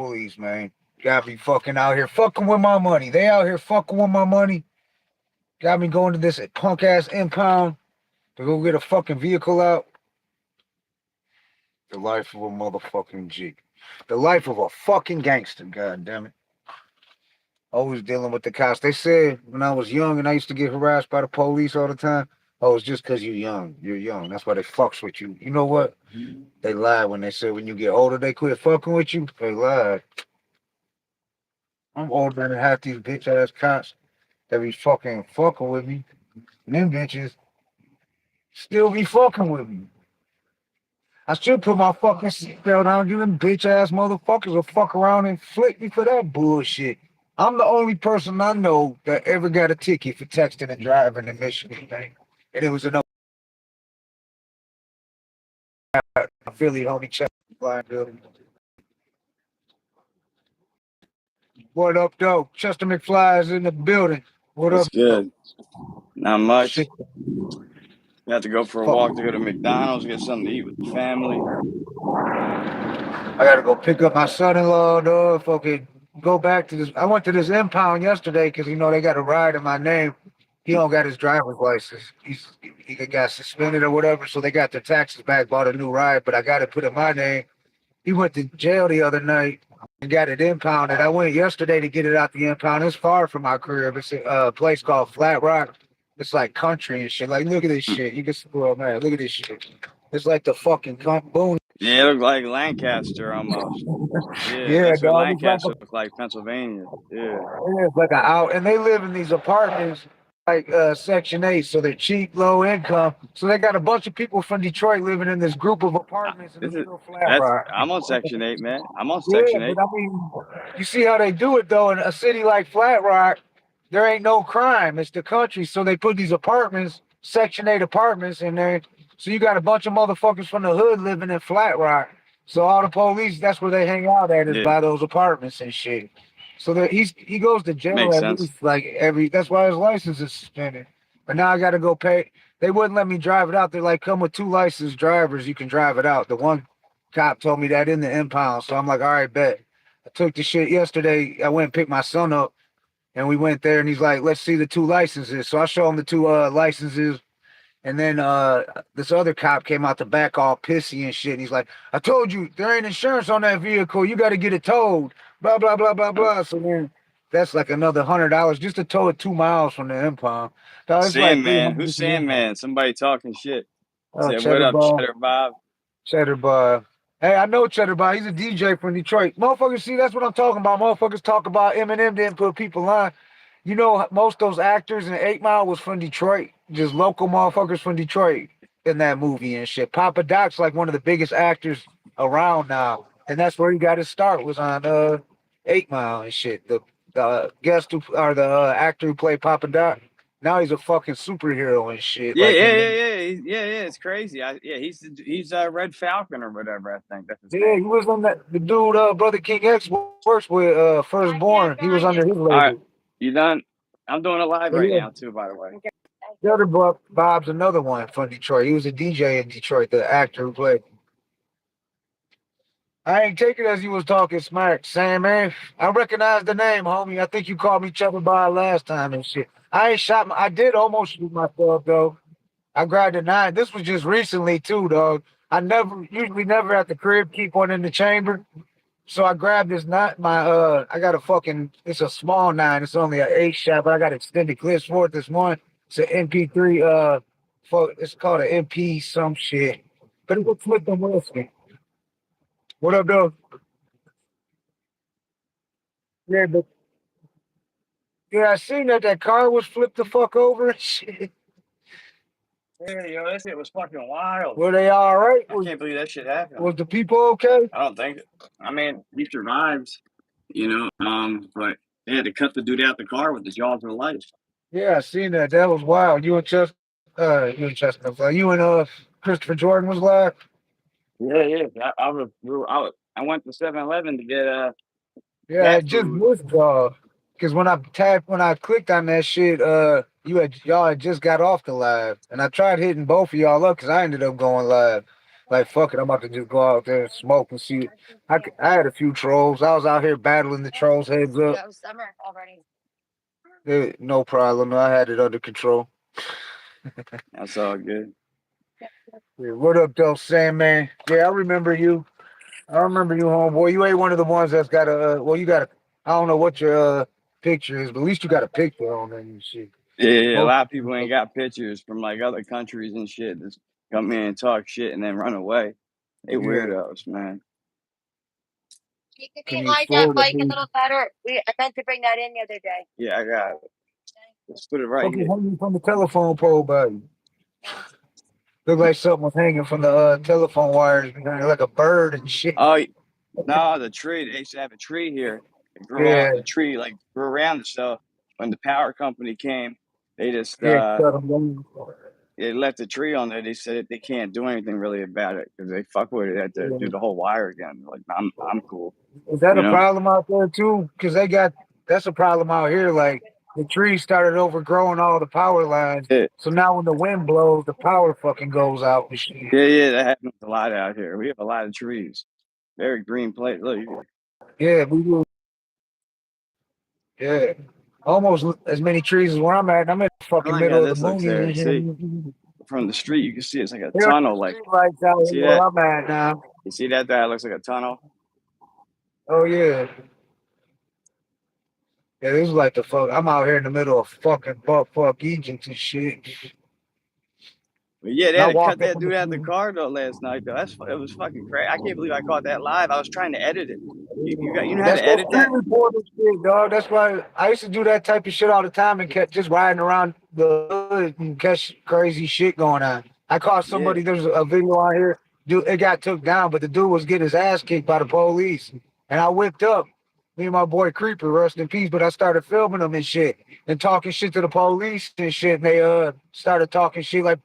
Police, man. Got me fucking out here fucking with my money. They out here fucking with my money. Got me going to this punk ass impound to go get a fucking vehicle out. The life of a motherfucking G. The life of a fucking gangster, god damn it. Always dealing with the cops. They said when I was young and I used to get harassed by the police all the time, oh, it's just because you're young. You're young. That's why they fucks with you. You know what? They lied when they said when you get older, they quit fucking with you. They lied. I'm older than half these bitch ass cops that be fucking with me. And them bitches still be fucking with me. I should put my fucking seatbelt on, give them bitch ass motherfuckers will fuck around and flick me for that bullshit. I'm the only person I know that ever got a ticket for texting and driving in Michigan, man. And it was an Philly homie check blind building. What up, though? Chester McFly is in the building. What What's up, good? Not much. shit? You have to go for a walk to go to McDonald's, get something to eat with the family. I gotta go pick up my son-in-law, though. Fucking go back to this. I went to this impound yesterday because they got a ride in my name. He don't got his driver's license. He got suspended or whatever, so they got their taxes back, bought a new ride, but I got to put in my name. He went to jail the other night and got it impounded. I went yesterday to get it out the impound. It's far from my crib. It's a place called Flat Rock. It's like country and shit. Like, look at this shit. You can see, well, man, look at this shit. It's like the fucking boon. Yeah, it looked like Lancaster almost. Yeah, Yeah, that's what dog. It's like Lancaster looked like, Pennsylvania. Yeah. it's like an out, and they live in these apartments like Section 8, so they're cheap, low income. So they got a bunch of people from Detroit living in this group of apartments in This this is little flat rock. I'm on Section 8, man. I'm on Yeah, Section but 8. I mean, you see how they do it though. In a city like Flat Rock, there ain't no crime. It's the country, so they put these apartments, Section 8 apartments, in there. So you got a bunch of motherfuckers from the hood living in Flat Rock. So all the police, that's where they hang out at, is Yeah, by those apartments and shit. So that he goes to jail makes at sense. least like every. That's why his license is suspended. But now I got to go pay. They wouldn't let me drive it out. They're like, come with two licensed drivers, you can drive it out. The one cop told me that in the impound. So I'm like, all right, bet. I took the shit yesterday. I went and picked my son up and we went there and he's like, let's see the two licenses. So I show him the two licenses. And then this other cop came out the back all pissy and shit. And he's like, I told you there ain't insurance on that vehicle. You got to get it towed. Blah, blah, blah, blah, blah. So then that's like another $100 just to tow it 2 miles from the impound. So it's like Sandman. Who's 300 to the impound. Sandman? Somebody talking shit. Oh, Said, what Cheddar up, Bob. Cheddar Bob? Cheddar Bob. Hey, I know Cheddar Bob. He's a DJ from Detroit. Motherfuckers, see, that's what I'm talking about. Motherfuckers talk about Eminem didn't put people on. You know, most of those actors in 8 Mile was from Detroit. Just local motherfuckers from Detroit in that movie and shit. Papa Doc's like one of the biggest actors around now. And that's where he got his start, was on 8 Mile and shit. The guest who, or the actor who played Papa Doc, now he's a fucking superhero and shit. Yeah, Like, yeah, in yeah, the, yeah. It's crazy. Yeah, he's Red Falcon or whatever. I think that's his yeah, he name. was on that. The dude, Brother King X works with Firstborn. He was under his All right, label. you done? I'm doing a live But right yeah, now too, by the way. the other Bob's another one from Detroit. He was a DJ in Detroit, the actor who played. I ain't take it as you was talking smack, Sam, man. I recognize the name, homie. I think you called me Chubba Bob last time and shit. I ain't shot. I did almost shoot myself though. I grabbed a nine. This was just recently too, dog. I usually never at the crib keep one in the chamber. So I grabbed this nine. I got a fucking. It's a small nine. It's only an 8 shot, but I got extended clips for it. This one. It's an MP3. It's called an MP some shit. But it was flipping whiskey. What up, though? Yeah, but yeah, I seen that car was flipped the fuck over and shit. Yeah, yo, that shit was fucking wild. Were they all right? I can't believe that shit happened. Was the people okay? I don't think. I mean, he survives, but they had to cut the dude out the car with the jaws of life. Yeah, I seen that. That was wild. You and Chestnut, you and Christopher Jordan was live. Yeah, yeah. I went to 7-Eleven to get Yeah, I cat just food. missed because when I clicked on that shit, y'all had just got off the live, and I tried hitting both of y'all up because I ended up going live. Like, fuck it, I'm about to just go out there and smoke and see. I had a few trolls. I was out here battling the trolls heads up. It was summer already. No problem. I had it under control. That's all good. Yeah, what up, though, Sam, man? Yeah, I remember you. I remember you, homeboy. You ain't one of the ones that's got a, well, you got a, I don't know what your picture is, but at least you got a picture on there and shit. Yeah, a Most lot of people ain't got pictures from like other countries and shit. Just come in and talk shit and then run away. They yeah. weirdos, man. You could Can be you like forward that it, bike a please? little better. I meant to bring that in the other day. Yeah, I got it. Let's put it right Fucking here. hanging from the telephone pole, buddy. Look like something was hanging from the telephone wires, like a bird and shit. Oh no, the tree. They used to have a tree here. It grew on Yeah, the tree, like grew around. So when the power company came, they just yeah, cut 'em down. they left the tree on there. They said they can't do anything really about it because they fuck with it. They had to do Yeah. the whole wire again. Like I'm cool, Is that you a know. problem out there too? Because that's a problem out here. Like the trees started overgrowing all the power lines. Yeah, So now when the wind blows, the power fucking goes out and shit. yeah, that happens a lot out here. We have a lot of trees. Very green place. Look, Yeah, we do. Yeah. Almost as many trees as where I'm at. I'm in the I fucking like how middle of the this looks there. See, moon. from the street, you can see it's like a There are tunnel. Like, street lights out you here see where that? I'm at now. You see that? That looks like a tunnel. Oh yeah. Yeah, this is like the fuck. I'm out here in the middle of fucking fuck Egypt and shit. But yeah, they And I had to cut walked up that on the dude out of the street. car though last night though. It was fucking crazy. I can't believe I caught that live. I was trying to edit it. You know how That's to that edit street that? reporter shit, dog. That's why I used to do that type of shit all the time and kept just riding around the hood and catch crazy shit going on. I caught Yeah. somebody. There's a video on here. Dude, it got took down, but the dude was getting his ass kicked by the police, and I whipped up. Me and my boy Creeper, rest in peace. But I started filming them and shit and talking shit to the police and shit. And they started talking shit like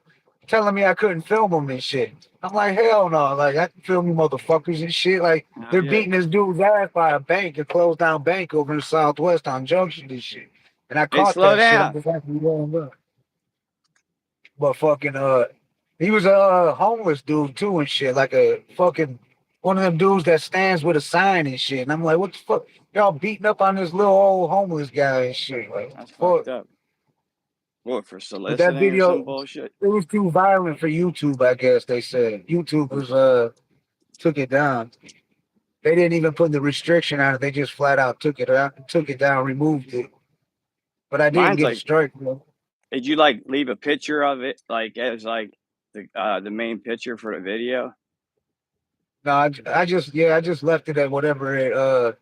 telling me I couldn't film them and shit. I'm like, hell no. Like, I can film you motherfuckers and shit. Like, Oh, they're yeah. beating this dude's ass by a bank, a closed down bank over in the Southwest on Junction and shit. And I Hey, caught slow that shit. I'm down. just happy to go up. But fucking, he was a homeless dude too and shit. Like a fucking, one of them dudes that stands with a sign and shit. And I'm like, what the fuck? Y'all beating up on this little old homeless guy and shit. Like, what That's the fuck? fucked up. What, for But that soliciting or some video, bullshit? it was too violent for YouTube, I guess they said. YouTube was took it down. They didn't even put the restriction on it. They just flat out took it down, removed it. But I didn't Mine's get a like, strike. Bro. did you like leave a picture of it like as like the main picture for the video? No, I just left it at whatever it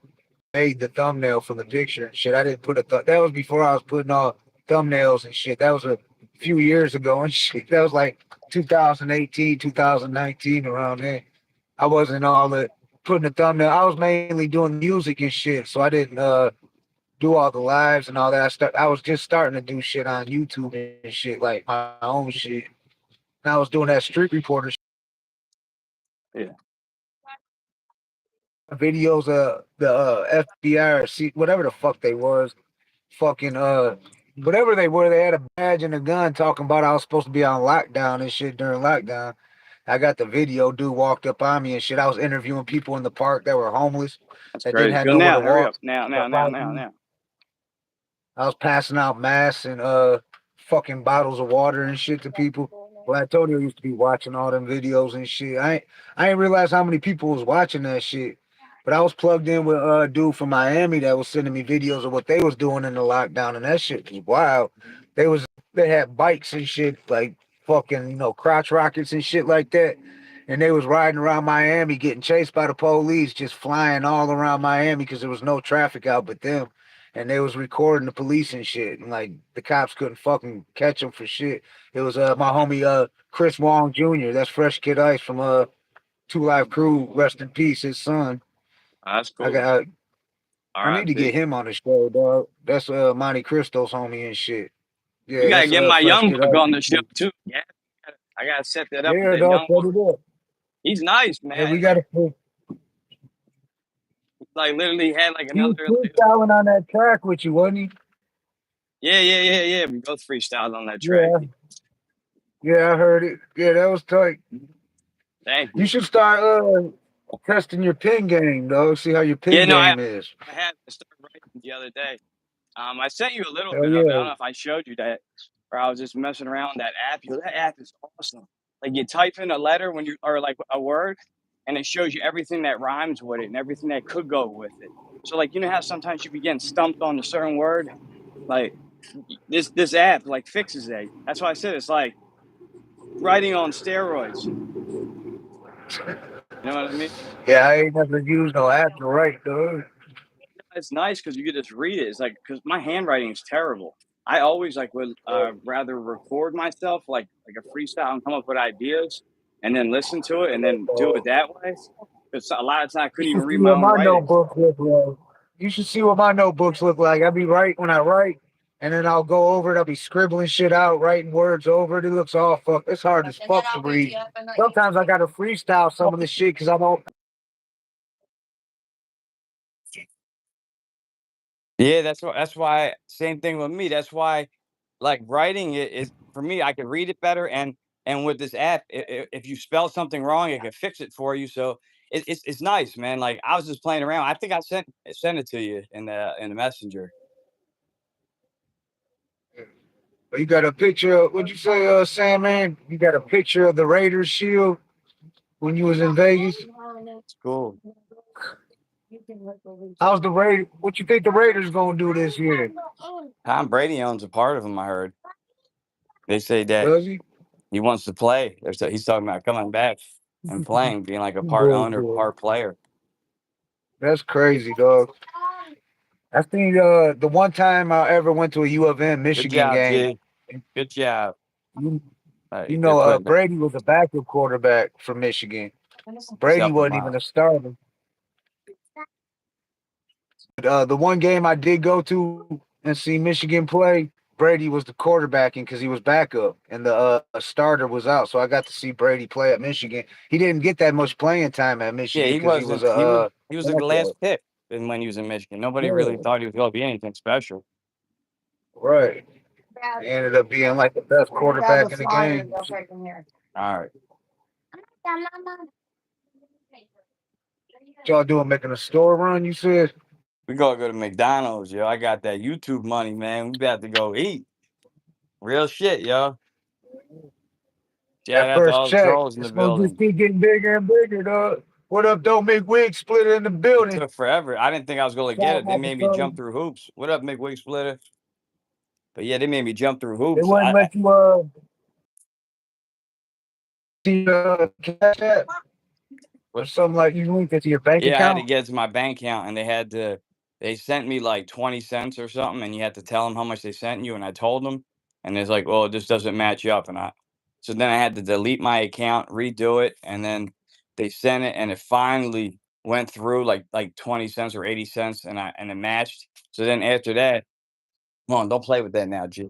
made the thumbnail for the picture and shit. I didn't put that was before I was putting all thumbnails and shit. That was a few years ago and shit. That was like 2018, 2019 around there. I wasn't all the putting the thumbnail. I was mainly doing music and shit, so I didn't do all the lives and all that. I was just starting to do shit on YouTube and shit, like my own shit. And I was doing that street reporter Yeah. videos of the FBI or whatever the fuck they was, fucking whatever they were. They had a badge and a gun talking about I was supposed to be on lockdown and shit during lockdown. I got the video. Dude walked up on me and shit. I was interviewing people in the park that were homeless That's that didn't crazy. have Go nowhere to now. Hurry walk. up. Now. I was passing out masks and fucking bottles of water and shit to people. Well, I told you I used to be watching all them videos and shit. I ain't realize how many people was watching that shit. But I was plugged in with a dude from Miami that was sending me videos of what they was doing in the lockdown, and that shit was wild. They had bikes and shit like fucking crotch rockets and shit like that, and they was riding around Miami getting chased by the police, just flying all around Miami because there was no traffic out but them, and they was recording the police and shit, and like the cops couldn't fucking catch them for shit. It was my homie Chris Wong Jr. That's Fresh Kid Ice from Two Live Crew. Rest in peace, his son. That's I cool. got. I need to get R.I.P. him on the show, dog. That's Monte Cristo's homie and shit. You Yeah, gotta that's get my Fresh young Kid buck on the show Ice. too. Yeah. I gotta set that up with Yeah, that dog, young set buck. it up. He's nice, Yeah, we man. got to. Like literally had like He was another freestyling on that track with you, wasn't he? yeah. We both freestyled on that track. Yeah, yeah, I heard it. Yeah, that was tight. Thank You you. should start testing your pin game, though. See how your Yeah, pin no, game is. I had to start writing the other day. I sent you a little Hell bit of it. I don't yeah. know if I showed you that, or I was just messing around with that app. Yo, that app is awesome. Like you type in a letter when you or like a word, and it shows you everything that rhymes with it and everything that could go with it. So like you know how sometimes you be getting stumped on a certain word, like this app like fixes that. That's why I said it's like writing on steroids. You know what I mean? Yeah, I ain't never used no app to write, though. It's nice because you could just read it. It's like because my handwriting is terrible. I always like would rather record myself like a freestyle and come up with ideas, and then listen to it and then do it that way. Because a lot of times I You couldn't should even see read my what own my writing. notebooks look like. You should see what my notebooks look like. I be right when I write, and then I'll go over it. I'll be scribbling shit out, writing words over it. It looks all fuck. It's hard as And then fuck to I'll wake read. you up and let you Sometimes I gotta freestyle some of the shit because I don't. Yeah, that's why same thing with me. That's why like writing it is for me, I can read it better and with this app, if you spell something wrong, it can fix it for you. So it's nice, man. Like I was just playing around. I think I sent it to you in the messenger. You got a picture. Of, what'd you say, Sam? Man, you got a picture of the Raiders shield when you was in Vegas. It's cool. How's the Raiders? What you think the Raiders gonna do this year? Tom Brady owns a part of them, I heard. They say that Does he? he wants to play. He's talking about coming back and playing, being like a part owner, Bullshit. part player. That's crazy, dog. I think the one time I ever went to a U of M Good Michigan job, game, G. Good job. you, you They're know, putting Brady was a backup quarterback for Michigan. Brady himself a wasn't even mile. a starter. But, the one game I did go to and see Michigan play, Brady was the quarterbacking because he was backup and the starter was out. So I got to see Brady play at Michigan. He didn't get that much playing time at Yeah, Michigan because he was a he was the last backup. pick when he was in Michigan. Nobody really Yeah, thought he was going to be anything special. right. He ended up being like the best quarterback in the game. All right, What y'all doing? Making a store run? You said we gotta go to McDonald's, yo. I got that YouTube money, man. We about to go eat. Real shit, yo. Shout that out to first all the check. trolls in the It's gonna just building. keep getting bigger and bigger, dog. What up, don't make wigs split in the It building. took forever. I didn't think I was gonna get Shout it. They out to made me Tony. jump through hoops. What up, McWig Splitter? But yeah, they made me jump through They hoops. wouldn't let you see cash app or What something like you link it to your bank Yeah, I had to account. get it to my bank account, and they sent me like 20 cents or something, and you had to tell them how much they sent you. And I told them, and it's like, well, this doesn't match up. So then I had to delete my account, redo it, and then they sent it, and it finally went through like 20 cents or 80 cents, and it matched. So then after that, come on, don't play with that now, G.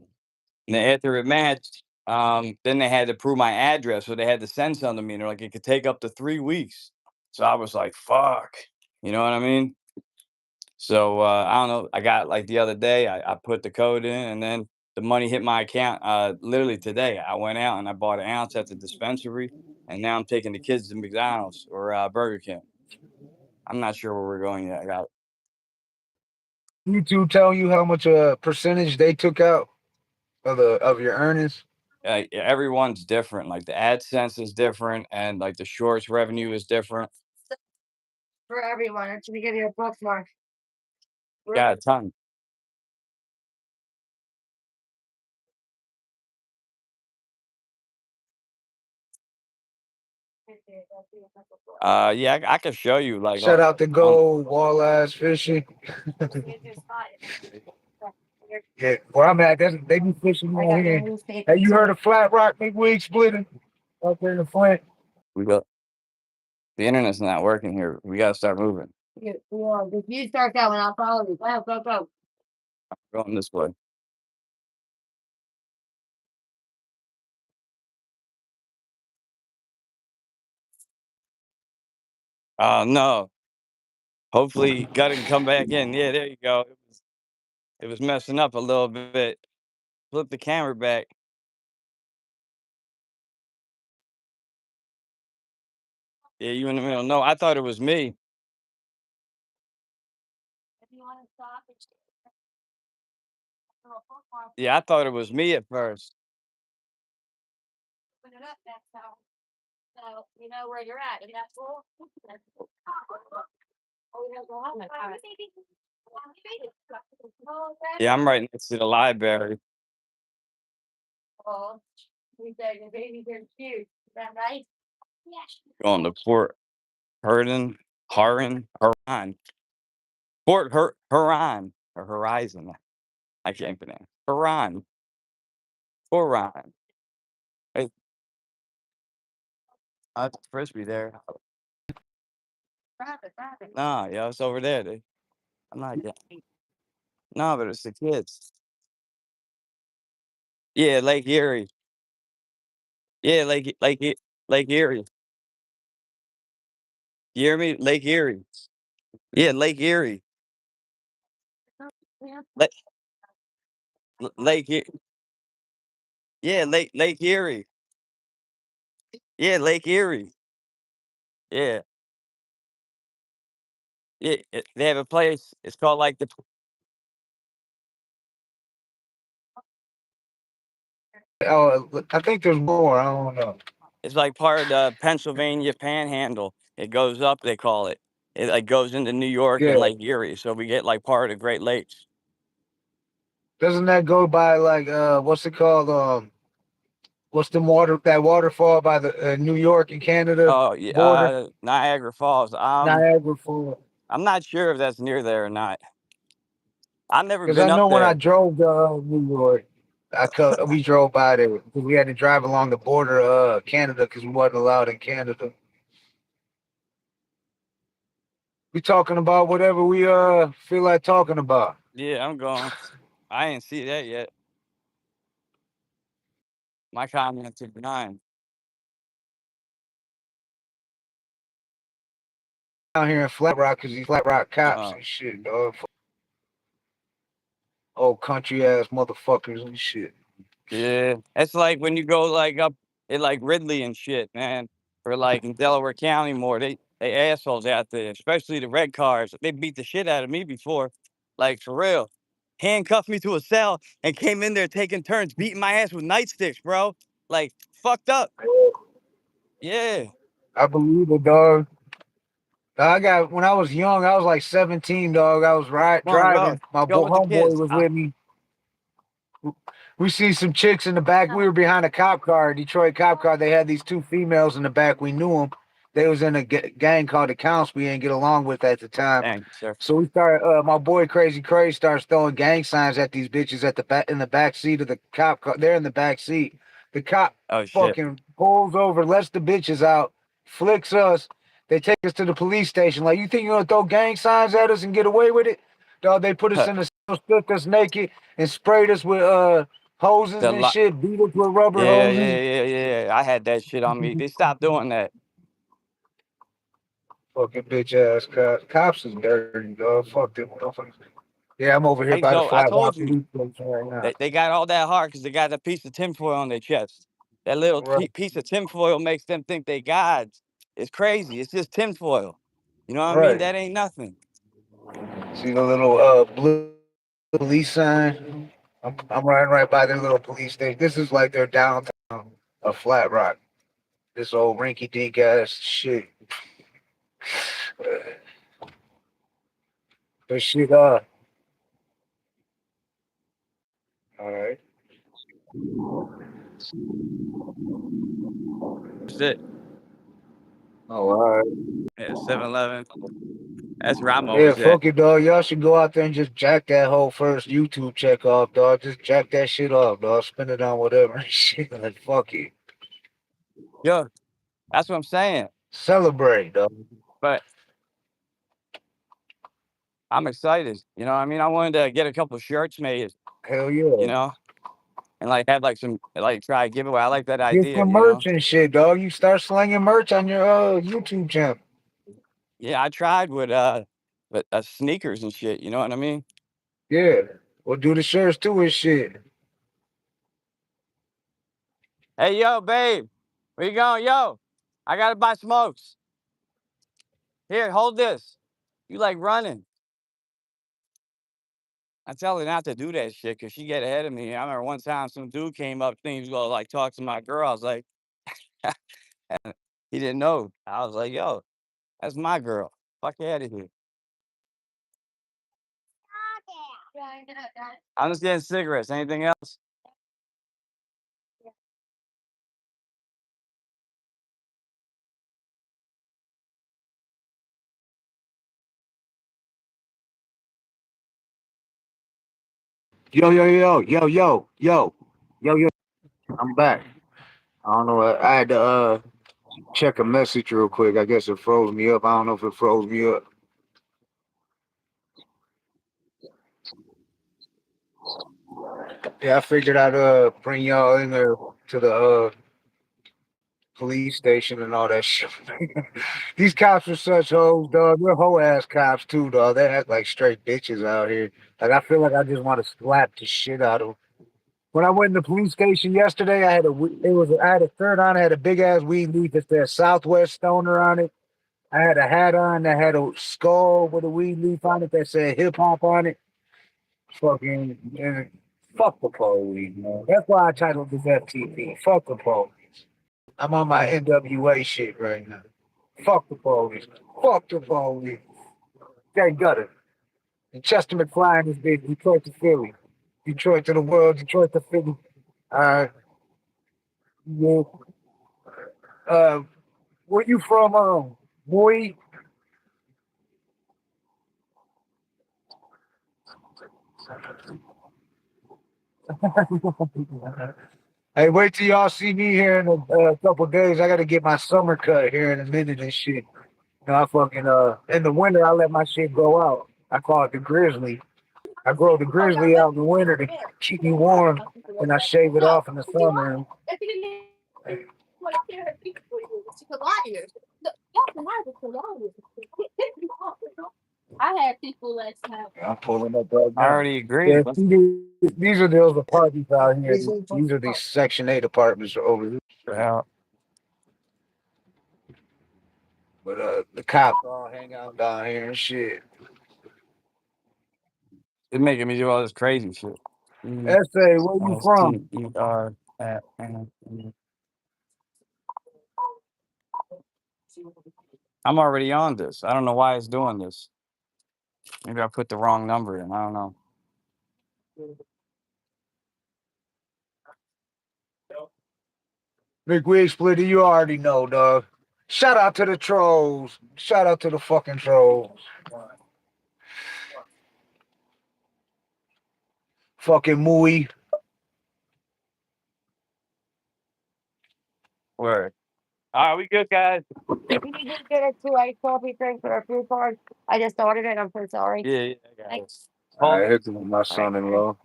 And then after it matched, then they had to prove my address, so they had to send something to me. And they're like, it could take up to 3 weeks. So I was like, fuck. You know what I mean? So I don't know. I got like the other day, I put the code in and then the money hit my account literally today. I went out and I bought an ounce at the dispensary and now I'm taking the kids to McDonald's or Burger King. I'm not sure where we're going yet. I got YouTube telling you how much percentage they took out of your earnings. everyone's different. Like the AdSense is different and like the shorts revenue is different. for everyone until we give you a bookmark. Got a ton. Yeah, I can show you like Shout out to on Go Walleyes Fishing. Yeah, where I'm at, they be fishing I out got here. my newspaper. Have you heard of Flat Rock McWig splitting up there in the Flint? we go. The internet's not working here. We got to start moving. If you start going, I'll follow you. Go, go, go. Going this way. No. Hopefully, got to come back in. Yeah, there you go. It was messing up a little bit. Flip the camera back. Yeah, you in the middle. No, I thought it was me. If you want to stop, Yeah, I thought it was me at first. open it up. That's how. So you know where you're at. Is that cool? Oh, we gotta go home. All right. Oh, Yeah, I'm right next to the library. oh, we said your baby's in cute. Is that right? Yes. Going to Port Hurden, Huron. Huron or Horizon. I can't pronounce. Huron. Hey, it's frisbee there. Grab it, grab it. Nah, yeah, it's over there. I'm not yet. No, but it's the kids. Yeah, Lake Erie. Yeah, Lake Erie. You hear me? Lake Erie. Yeah, Lake Erie. Yeah. Lake, Lake E- Yeah, Lake Erie. Yeah, Lake Erie. Yeah, yeah. They have a place. It's called like Oh, I think there's more. I don't know. it's like part of the Pennsylvania Panhandle. It goes up. They call it. It like goes into New York Yeah, and Lake Erie. So we get like part of the Great Lakes. doesn't that go by like what's it called? What's the water that waterfall by the New York and Canada Oh yeah, border? Niagara Falls. Niagara Falls. I'm not sure if that's near there or not. I've never Because I been up know when I there. drove to New York, we drove by there because we had to drive along the border of Canada because we wasn't allowed in Canada. We talking about whatever we feel like talking about. Yeah, I'm going. I ain't see that yet. My comments are benign. Down here in Flat Rock because these Flat Rock cops Uh, and shit, dog. Old country ass motherfuckers and shit. yeah, it's like when you go like up in like Ridley and shit, man, or like in Delaware County more. They assholes out there, especially the red cars. They beat the shit out of me before, like for real. Handcuffed me to a cell and came in there taking turns beating my ass with nightsticks, bro. Like fucked up. Yeah. I believe it, dog. I got when I was young, I was like 17, dog. I was Come on, driving. My go with the homeboy kids. was with me. We see some chicks in the back. We were behind a cop car, a Detroit cop car. They had these two females in the back. We knew them. They was in a gang called the Counts. We didn't get along with at the time. Thank you, sir. So we started. My boy Crazy Crazy starts throwing gang signs at these bitches at the back in the back seat of the cop car. They're in the back seat. The cop Oh shit. fucking pulls over, lets the bitches out, flicks us. They take us to the police station. Like, you think you're gonna throw gang signs at us and get away with it? Dog, they put us in the cell, stripped us naked, and sprayed us with hoses The and li- shit, beat us with rubber yeah, hoses. yeah, yeah, yeah, yeah. I had that shit on me. They stopped doing that. Fucking bitch ass cops. Cops is dirty, dog. Fuck them motherfuckers. Yeah, I'm over here Hey, by the so I Flat told Rock you Police Station right now. they got all that hard because they got a piece of tinfoil on their chest. That little Right, piece of tinfoil makes them think they gods. It's crazy. It's just tinfoil. You know what I mean? right. That ain't nothing. See the little blue police sign? I'm riding right by their little police station. This is like their downtown of Flat Rock. This old rinky dink ass shit. But shit, all right. That's it. Oh, all right. Yeah, 7-Eleven. That's where I'm Yeah, always at. fuck it, dog. Y'all should go out there and just jack that whole first YouTube check off, dog. Just jack that shit off, dog. Spend it on whatever shit. Like, fuck it. Yo, that's what I'm saying. Celebrate, dog. But I'm excited. You know what I mean? I wanted to get a couple shirts made, Hell yeah. you know, and like have like some like try a giveaway. I like that Get idea, some you know. merch and shit, dog. You start slinging merch on your YouTube channel. Yeah, I tried with sneakers and shit. You know what I mean? Yeah. We'll do the shirts too and shit. Hey, yo, babe, where you going? Yo, I gotta buy smokes. Here, hold this. You like running. I tell her not to do that shit because she get ahead of me. I remember one time some dude came up, thinking he was gonna like talk to my girl. I was like, and he didn't know. I was like, yo, that's my girl. Fuck out of here. Yeah, I know that. I'm just getting cigarettes. Anything else? Yo, yo, yo, yo, yo, yo, yo, yo. I'm back. I don't know. I had to check a message real quick. I guess it froze me up. I don't know if it froze me up. Yeah, I figured I'd bring y'all in there to the police station and all that shit. These cops are such hoes, dog. They're hoe ass cops too, dog. They act like straight bitches out here. Like I feel like I just want to slap the shit out of them. When I went in the police station yesterday, I had a shirt on. I had a big ass weed leaf that said Southwest Stoner on it. I had a hat on that had a skull with a weed leaf on it that said hip hop on it. Fucking fuck the police, man. That's why I titled this FTP. Fuck the police. I'm on my NWA shit right now. Fuck the police. Fuck the police. They gutter. And Chester McFly and his bitch, Detroit to Philly. Detroit to the world, Detroit to Philly. Yeah. Uh, where you from, boy? Hey, wait till y'all see me here in a couple days. I gotta get my summer cut here in a minute and shit. You know, I fucking in the winter I let my shit grow out. I call it the grizzly. I grow the Oh, yeah, grizzly out in the winter to keep me warm, and I shave it no, off in the summer. And if you didn't like there, it's hilarious. That's hilarious. I had people last time. I'm pulling up right I now. already agreed. Yeah, these are those apartments out here. These are these Section 8 apartments over here. Out. But the cops all hang out down here and shit. It's making me do all this crazy shit. Essay, where you from? Sterer. I'm already on this. I don't know why it's doing this. Maybe I put the wrong number in. I don't know. Big Wig Splitter, you already know, dog. Shout out to the trolls. Shout out to the fucking trolls. Fucking Mooey. Word. All right, we good, guys. If you need to get a 2 coffee drink for a food card, I just ordered it. I'm so sorry. Yeah, I got it. Thanks. All Hold right, it. here's my son-in-law.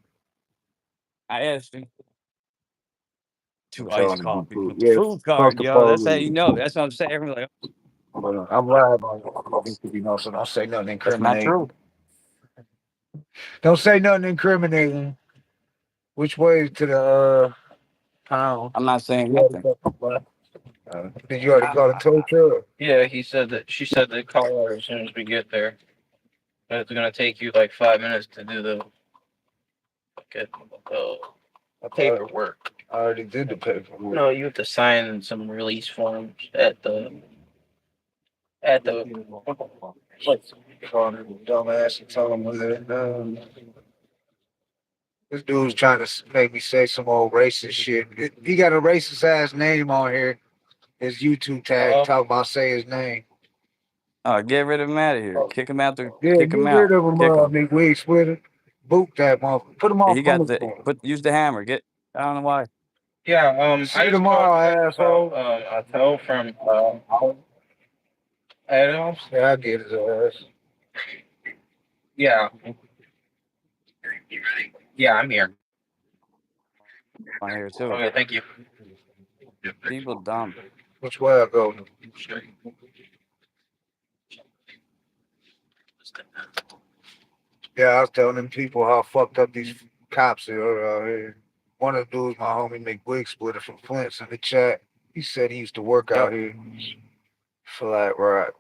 I asked him. Two Telling iced him to coffee food. with the Yeah, food fuck card, the yo. That's how you police. know. That's what I'm saying. Everyone's like, I'm live on you know, so don't say nothing that's not incriminating. true. Don't say nothing incriminating. Which way to the pound? I'm not saying You already nothing. did you already call the tow truck? Yeah, he said that she said to call her as soon as we get there. But it's gonna take you like 5 minutes to do the get paperwork. I already did the paperwork. No, you have to sign some release forms at the Dumbass and tell him that this dude's trying to make me say some old racist shit. He got a racist ass name on here. His YouTube tag talking about say his name. Oh, get rid of him out of here. Kick him out. Yeah, Kick get him rid out. of him, Kick him. big wig splitter. Boot that motherfucker. Put him Yeah, on he got punishment. use the hammer. I don't know why. Yeah, See you tomorrow, asshole. a tow from Adams. Yeah, I get his ass. Yeah. Yeah, I'm here. On here too. Okay, thank you. People dumb. Which way I go? Yeah, I was telling them people how fucked up these cops are out here. One of the dudes, my homie McWig Splitter from Flint's in the chat. He said he used to work out here. Flat right.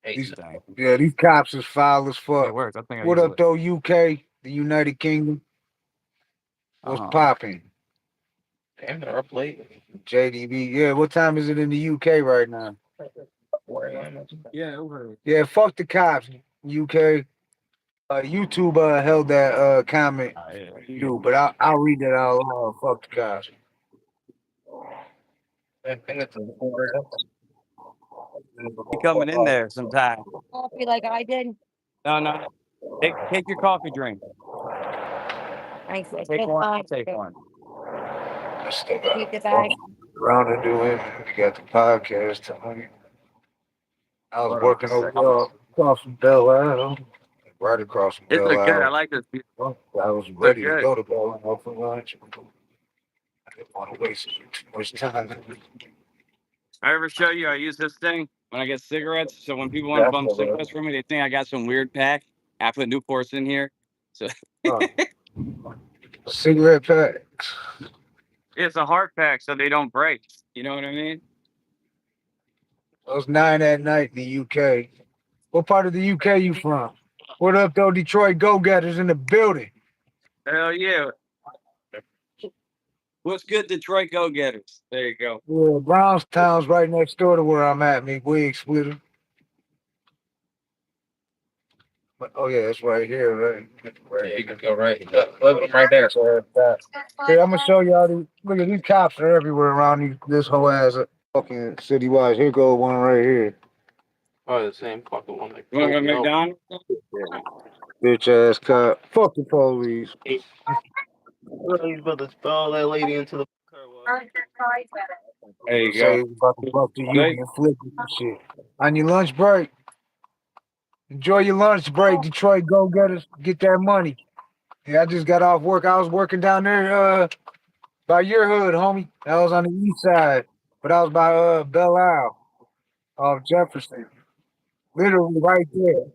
Hate These, that. yeah, these cops is foul as It fuck. works. I think I What use up it. though, UK, the United Kingdom? What's popping? Damn, they're up late. JDB, yeah. What time is it in the UK right now? 4 a.m. Yeah, over. Yeah, fuck the cops, UK. YouTube held that comment Yeah. too, but I'll read that out loud. Fuck the cops. I think it's Be coming in there sometime. Coffee like I did. No. Take your coffee drink. Thanks. Take one. I'll take one. I still got Keep the bag. around to do it. We got the podcast tonight. I was Hold on working a over second. across from Bel Air, right across from It's Bel look good. I Air. like this. I was Look ready to good. go to Bel Air for lunch. I didn't want to waste too much time. I ever show you I use this thing when I get cigarettes. So when people want to bum cigarettes from me, they think I got some weird pack. I put Newports in here. So Cigarette pack. it's a heart pack so they don't break. You know what I mean? It was 9 at night in the UK. What part of the UK you from? What up though, Detroit Go-Getters in the building? Hell yeah. What's good, Detroit Go-Getters? There you go. Yeah, Brownstown's right next door to where I'm at, me wig splitter. But, oh yeah, it's right here, right? Yeah, you can go right. Look, right there. So Here, I'm gonna show y'all these. Look at these cops are everywhere around this whole ass fucking citywide. Here go one right here. probably the same fucking one. You want to go to McDonald's? Bitch ass cop. Fuck the police. He's about to throw that lady into the car wash. There you Say go. it's about to fuck the See? union flip and shit. On your lunch break. Enjoy your lunch break, Detroit Go-Getters. Get that money. Yeah, I just got off work. I was working down there by your hood, homie. I was on the east side. But I was by Belle Isle off Jefferson. Literally right there.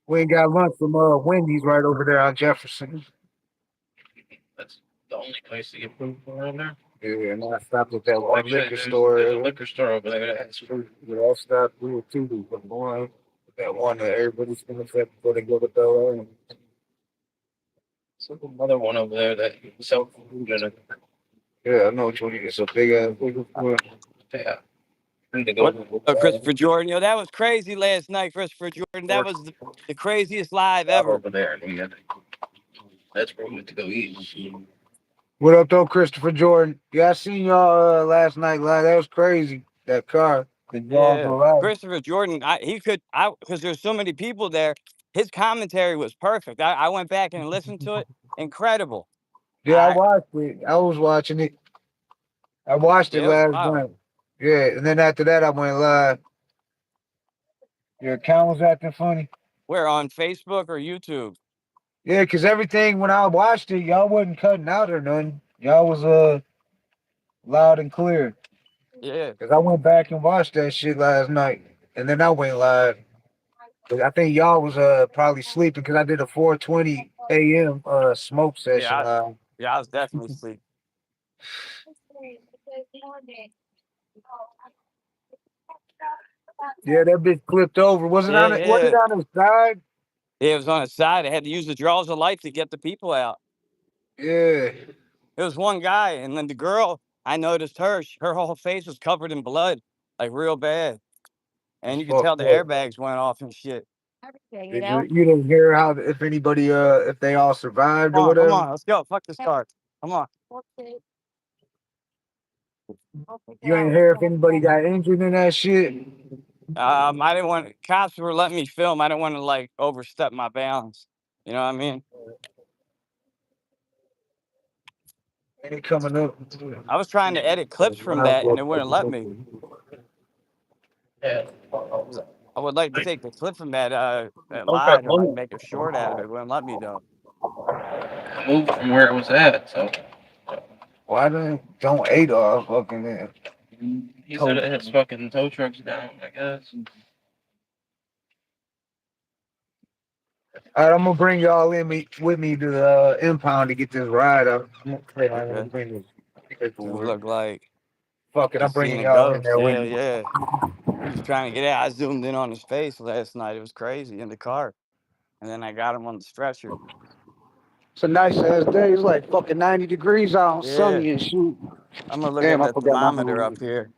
We ain't got lunch from Wendy's right over there on Jefferson. That's the only place to get food from around there. Yeah, and I stopped at that one Actually, liquor there's store. a liquor store over there that has food. Yeah, I stopped there too. But boy, that one that everybody's gonna say before they go to Bel Air. There's another one over there that sells food in it. Yeah, I know which one. It's a big ass liquor store. Yeah. I need to go. What? Oh, Christopher Jordan. Yo, that was crazy last night, Christopher Jordan. That was the craziest live ever. Over there. That's where we went to go eat. What up, though, Christopher Jordan? Yeah, I seen y'all last night. That was crazy. That car. The dog Yeah, arrived. Christopher Jordan. Because there's so many people there. His commentary was perfect. I went back and listened to it. Incredible. Yeah, I watched it. I was watching it. I watched it Yeah, it was last wild. night. Yeah, and then after that, I went live. Your account was acting funny. Where, on Facebook or YouTube? Yeah, because everything when I watched it, y'all wasn't cutting out or nothing. Y'all was loud and clear. Yeah. Because I went back and watched that shit last night, and then I went live. 'Cause I think y'all was probably sleeping because I did a 4:20 a.m. Smoke session live. Yeah, I was definitely asleep. Yeah, that bitch flipped over. Was it on it? Was it on his side? Yeah, it was on its side. It had to use the jaws of life to get the people out. Yeah. It was one guy, and then the girl, I noticed her whole face was covered in blood, like real bad. And you could tell the airbags went off and shit. Everything, You didn't hear how if anybody if they all survived or whatever? Come on, let's go. Fuck this car. Come on. You ain't hear if anybody got injured in that shit? I didn't want cops were letting me film. I didn't want to like overstep my bounds. You know what I mean? Ain't coming up. I was trying to edit clips from that and it wouldn't let me. Yeah. I would like to take the clip from that live and like make a short out of it. It wouldn't let me though. Moved from where it was at, so. Why don't Adolf fucking there? He said it has fucking tow trucks down, I guess. All right, I'm gonna bring y'all with me to the Impound to get this ride up. I'm gonna bring this It look like fuck it, I'm seen bringing a y'all in ghost. there with Yeah, me. yeah. He's trying to get out. I zoomed in on his face last night. It was crazy in the car. And then I got him on the stretcher. It's a nice ass day. It's like fucking 90 degrees out, Yeah. sunny and shit. I'm gonna look Damn, at I the forgot my thermometer up here.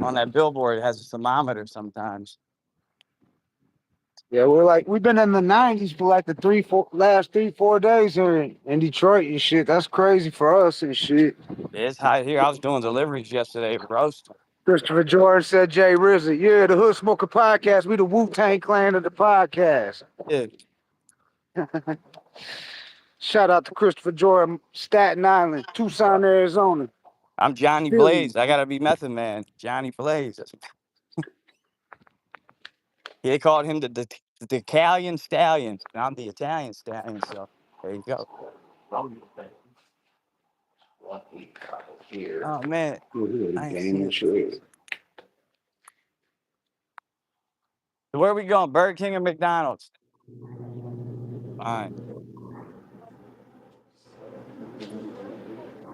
On that billboard, it has a thermometer sometimes. Yeah, we've been in the 90s for like the last 3-4 days here in Detroit and shit. That's crazy for us and shit. Yeah, it's hot here. I was doing deliveries yesterday, roast. Christopher Jordan said Jay Rizzy. Yeah, the Hood Smoker Podcast. We the Wu-Tang clan of the podcast. Yeah. Shout out to Christopher Jordan, Staten Island, Tucson, Arizona. I'm Johnny Blaze. I gotta be Method Man. Johnny Blaze. They called him the Italian Stallion. And I'm the Italian Stallion. So there you go. Oh man, I ain't seen it. So where are we going? Burger King or McDonald's? Fine.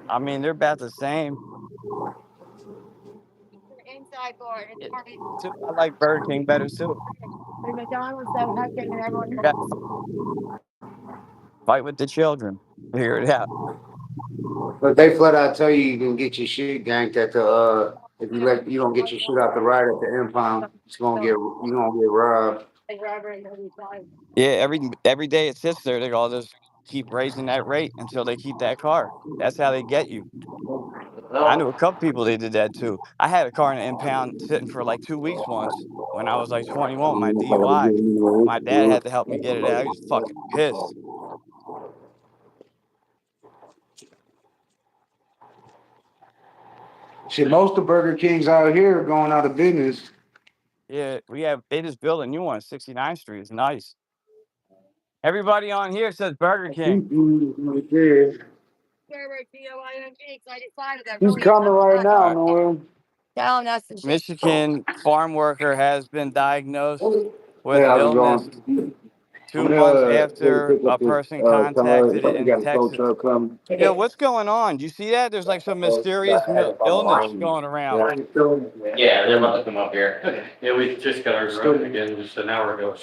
I mean, they're about the same. Inside board. Yeah, I like Burger King better too. The McDonald's that have taken everyone. You got fight with the children. Figure it out. But they flat out tell you can get your shit ganked at the if you don't get your shit out the ride at the impound, you gonna get robbed. Yeah, every day it sits there, they all just keep raising that rate until they keep that car. That's how they get you. I knew a couple people they did that too. I had a car in the impound sitting for like 2 weeks once when I was like 21, my DUI. My dad had to help me get it out. He was fucking pissed. Shit, most of Burger Kings out here are going out of business. Yeah, they just built a new one, 69th Street. It's nice. Everybody on here says Burger King. He's coming right now, Noel. Telling us Michigan farm worker has been diagnosed with Hey, how's it illness going? 2 months after a person contacted it in Texas. Yo, what's going on? Do you see that? There's like some mysterious illness going around. Yeah, they're about to come up here. Okay. Yeah, we just got our run again just an hour ago.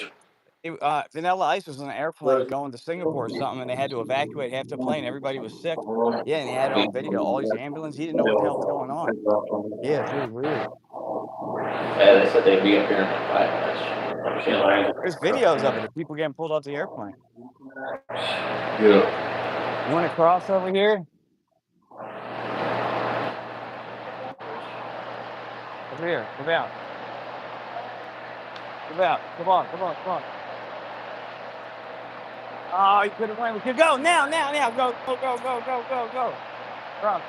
Vanilla Ice was on an airplane going to Singapore or something, and they had to evacuate half the plane. Everybody was sick. Yeah, and he had it on video. All these ambulances. He didn't know what the hell was going on. Yeah, it's really weird. Yeah, they said they'd be up here in 5 minutes. There's videos of it of people getting pulled off the airplane. Yeah. You want to cross over here? Over here. Come out. Come out. Come on. Come on. Come on. Oh, you could have went. We could go now. Go. Go. Cross.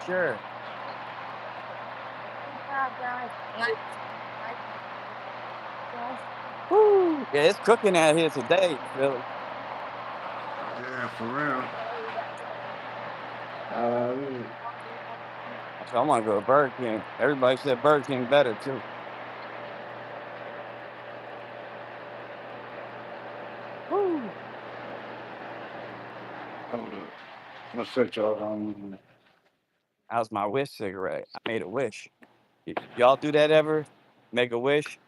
Sure. Woo. Yeah, it's cooking out here today, Philly. Yeah, for real. So I'm gonna go to Burger King. Everybody said Burger King better too. Woo. Hold up. I'm gonna set y'all on. That was my wish cigarette. I made a wish. Y'all do that ever? Make a wish?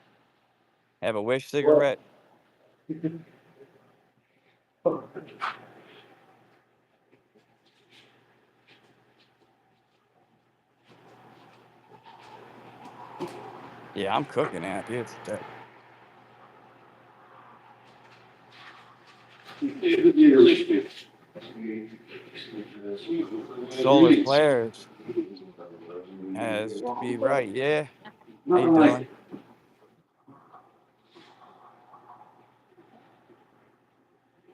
Have a wish cigarette? Yeah, I'm cooking out here today. Solar flares has to be right. Yeah. How you doing?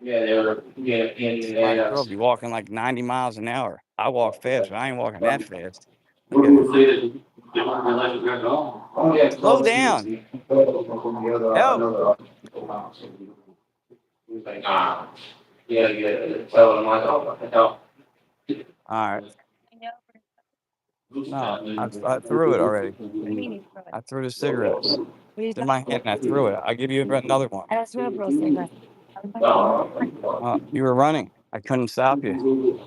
Yeah, they were. My girl be walking like 90 miles an hour. I walk fast, but I ain't walking that fast. Look at it. Slow down. Help. He's like, yeah. So I'm like, oh, no. All right. No, I threw it already. I threw the cigarette. It's in my hand and I threw it. I'll give you another one. You were running. I couldn't stop you.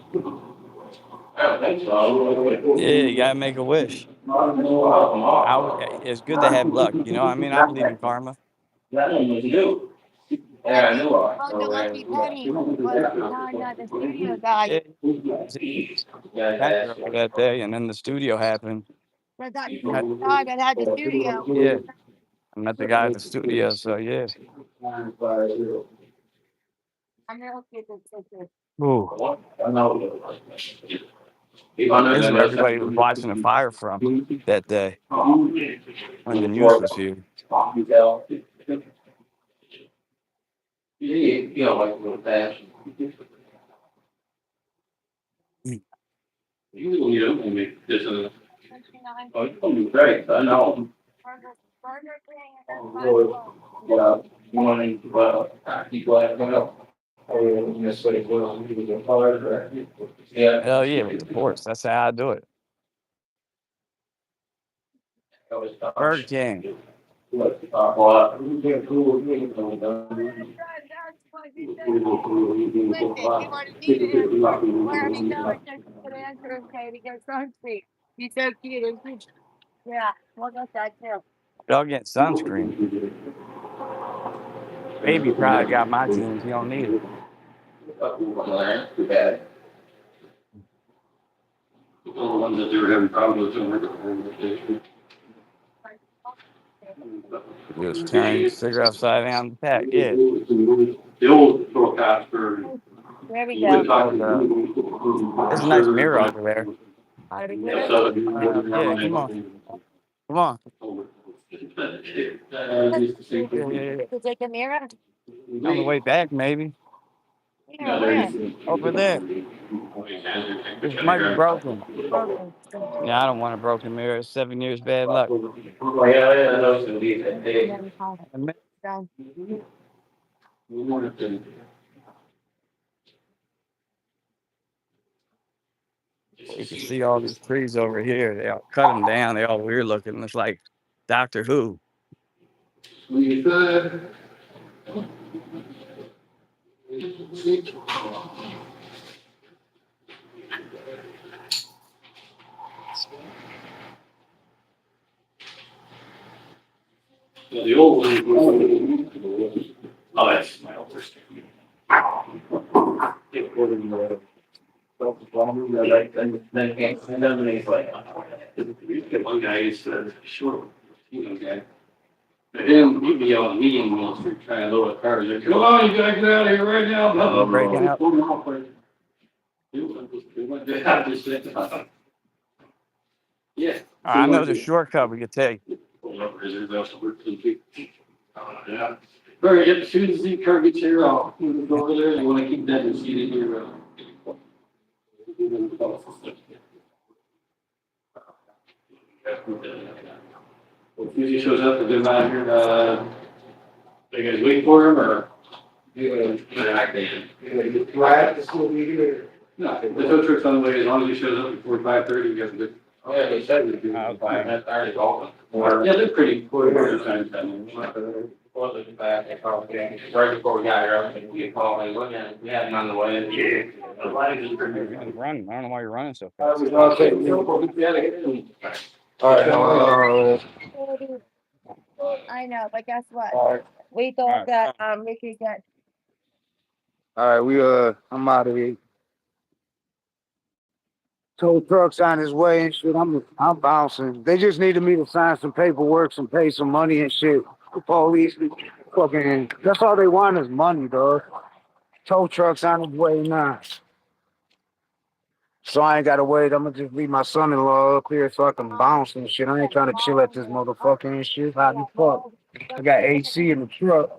I don't think so. Yeah, you gotta make a wish. It's good to have luck. You know what I mean? I believe in karma. That one was new. Yeah, I knew her. About the lucky penny was behind the studio guy. Yeah, that day, and then the studio happened. But that guy that had the studio. Yeah, I met the guy at the studio, so yeah. I'm gonna look at this. Ooh, I know. this is where everybody was watching the fire from that day when the news was here. You know, like a little fashion. You don't want me this is. Oh, it's gonna be great. I know. Burger King and Oh, yeah. You want to keep laughing up. Yeah. Hell yeah, with the force. That's how I do it. Burger King. Listen, you want to see the answer? Where are we going? Just the answer, okay? Because Street. He's so cute. Isn't he? Yeah, we'll get that too. Y'all get sunscreen. Baby probably got my jeans. You don't need it. Too bad. The ones that they were having problems with. Just turn the cigarette upside down the pack. Yeah. The old forecaster. There we go. There's a nice mirror over there. Yeah, Yeah, come on. Come on. To take a mirror? On the way back, maybe. Yeah, where? Over there. This might be broken. Yeah, I don't want a broken mirror. It's 7 years bad luck. You can see all these trees over here. They all cut them down. They all weird looking. It's like Doctor Who. The old one. Oh, that's my older stick. One guy is short, guy. But then he'd be on a meeting while we're trying to load the cars. Come on, you gotta get out of here right now. Breaking up. Yeah. I know the shortcut we could take. Yeah. Very good. As soon as the car gets here, I'll go over there. You want to keep that seat in here. If he shows up, they're not here. You guys wait for him or? Right, this will be here. No, the tow truck's on the way. As long as he shows up before 5:30, you guys are good. Oh, yeah, they said we'd be fine. That's already open. Yeah, they're pretty cool. Wasn't bad. Right before we got here, we had called and we had him on the way. Yeah. Run. I don't know why you're running so fast. All right. I know, but guess what? We thought that we could get. All right, I'm out of here. Tow truck's on his way and shit. I'm bouncing. They just needed me to sign some paperwork and pay some money and shit. The police, fucking, that's all they want is money, dog. Tow truck's on his way now. So I ain't gotta wait. I'm gonna just leave my son-in-law up here so I can bounce and shit. I ain't trying to chill at this motherfucker and shit. Hot as fuck. I got AC in the truck.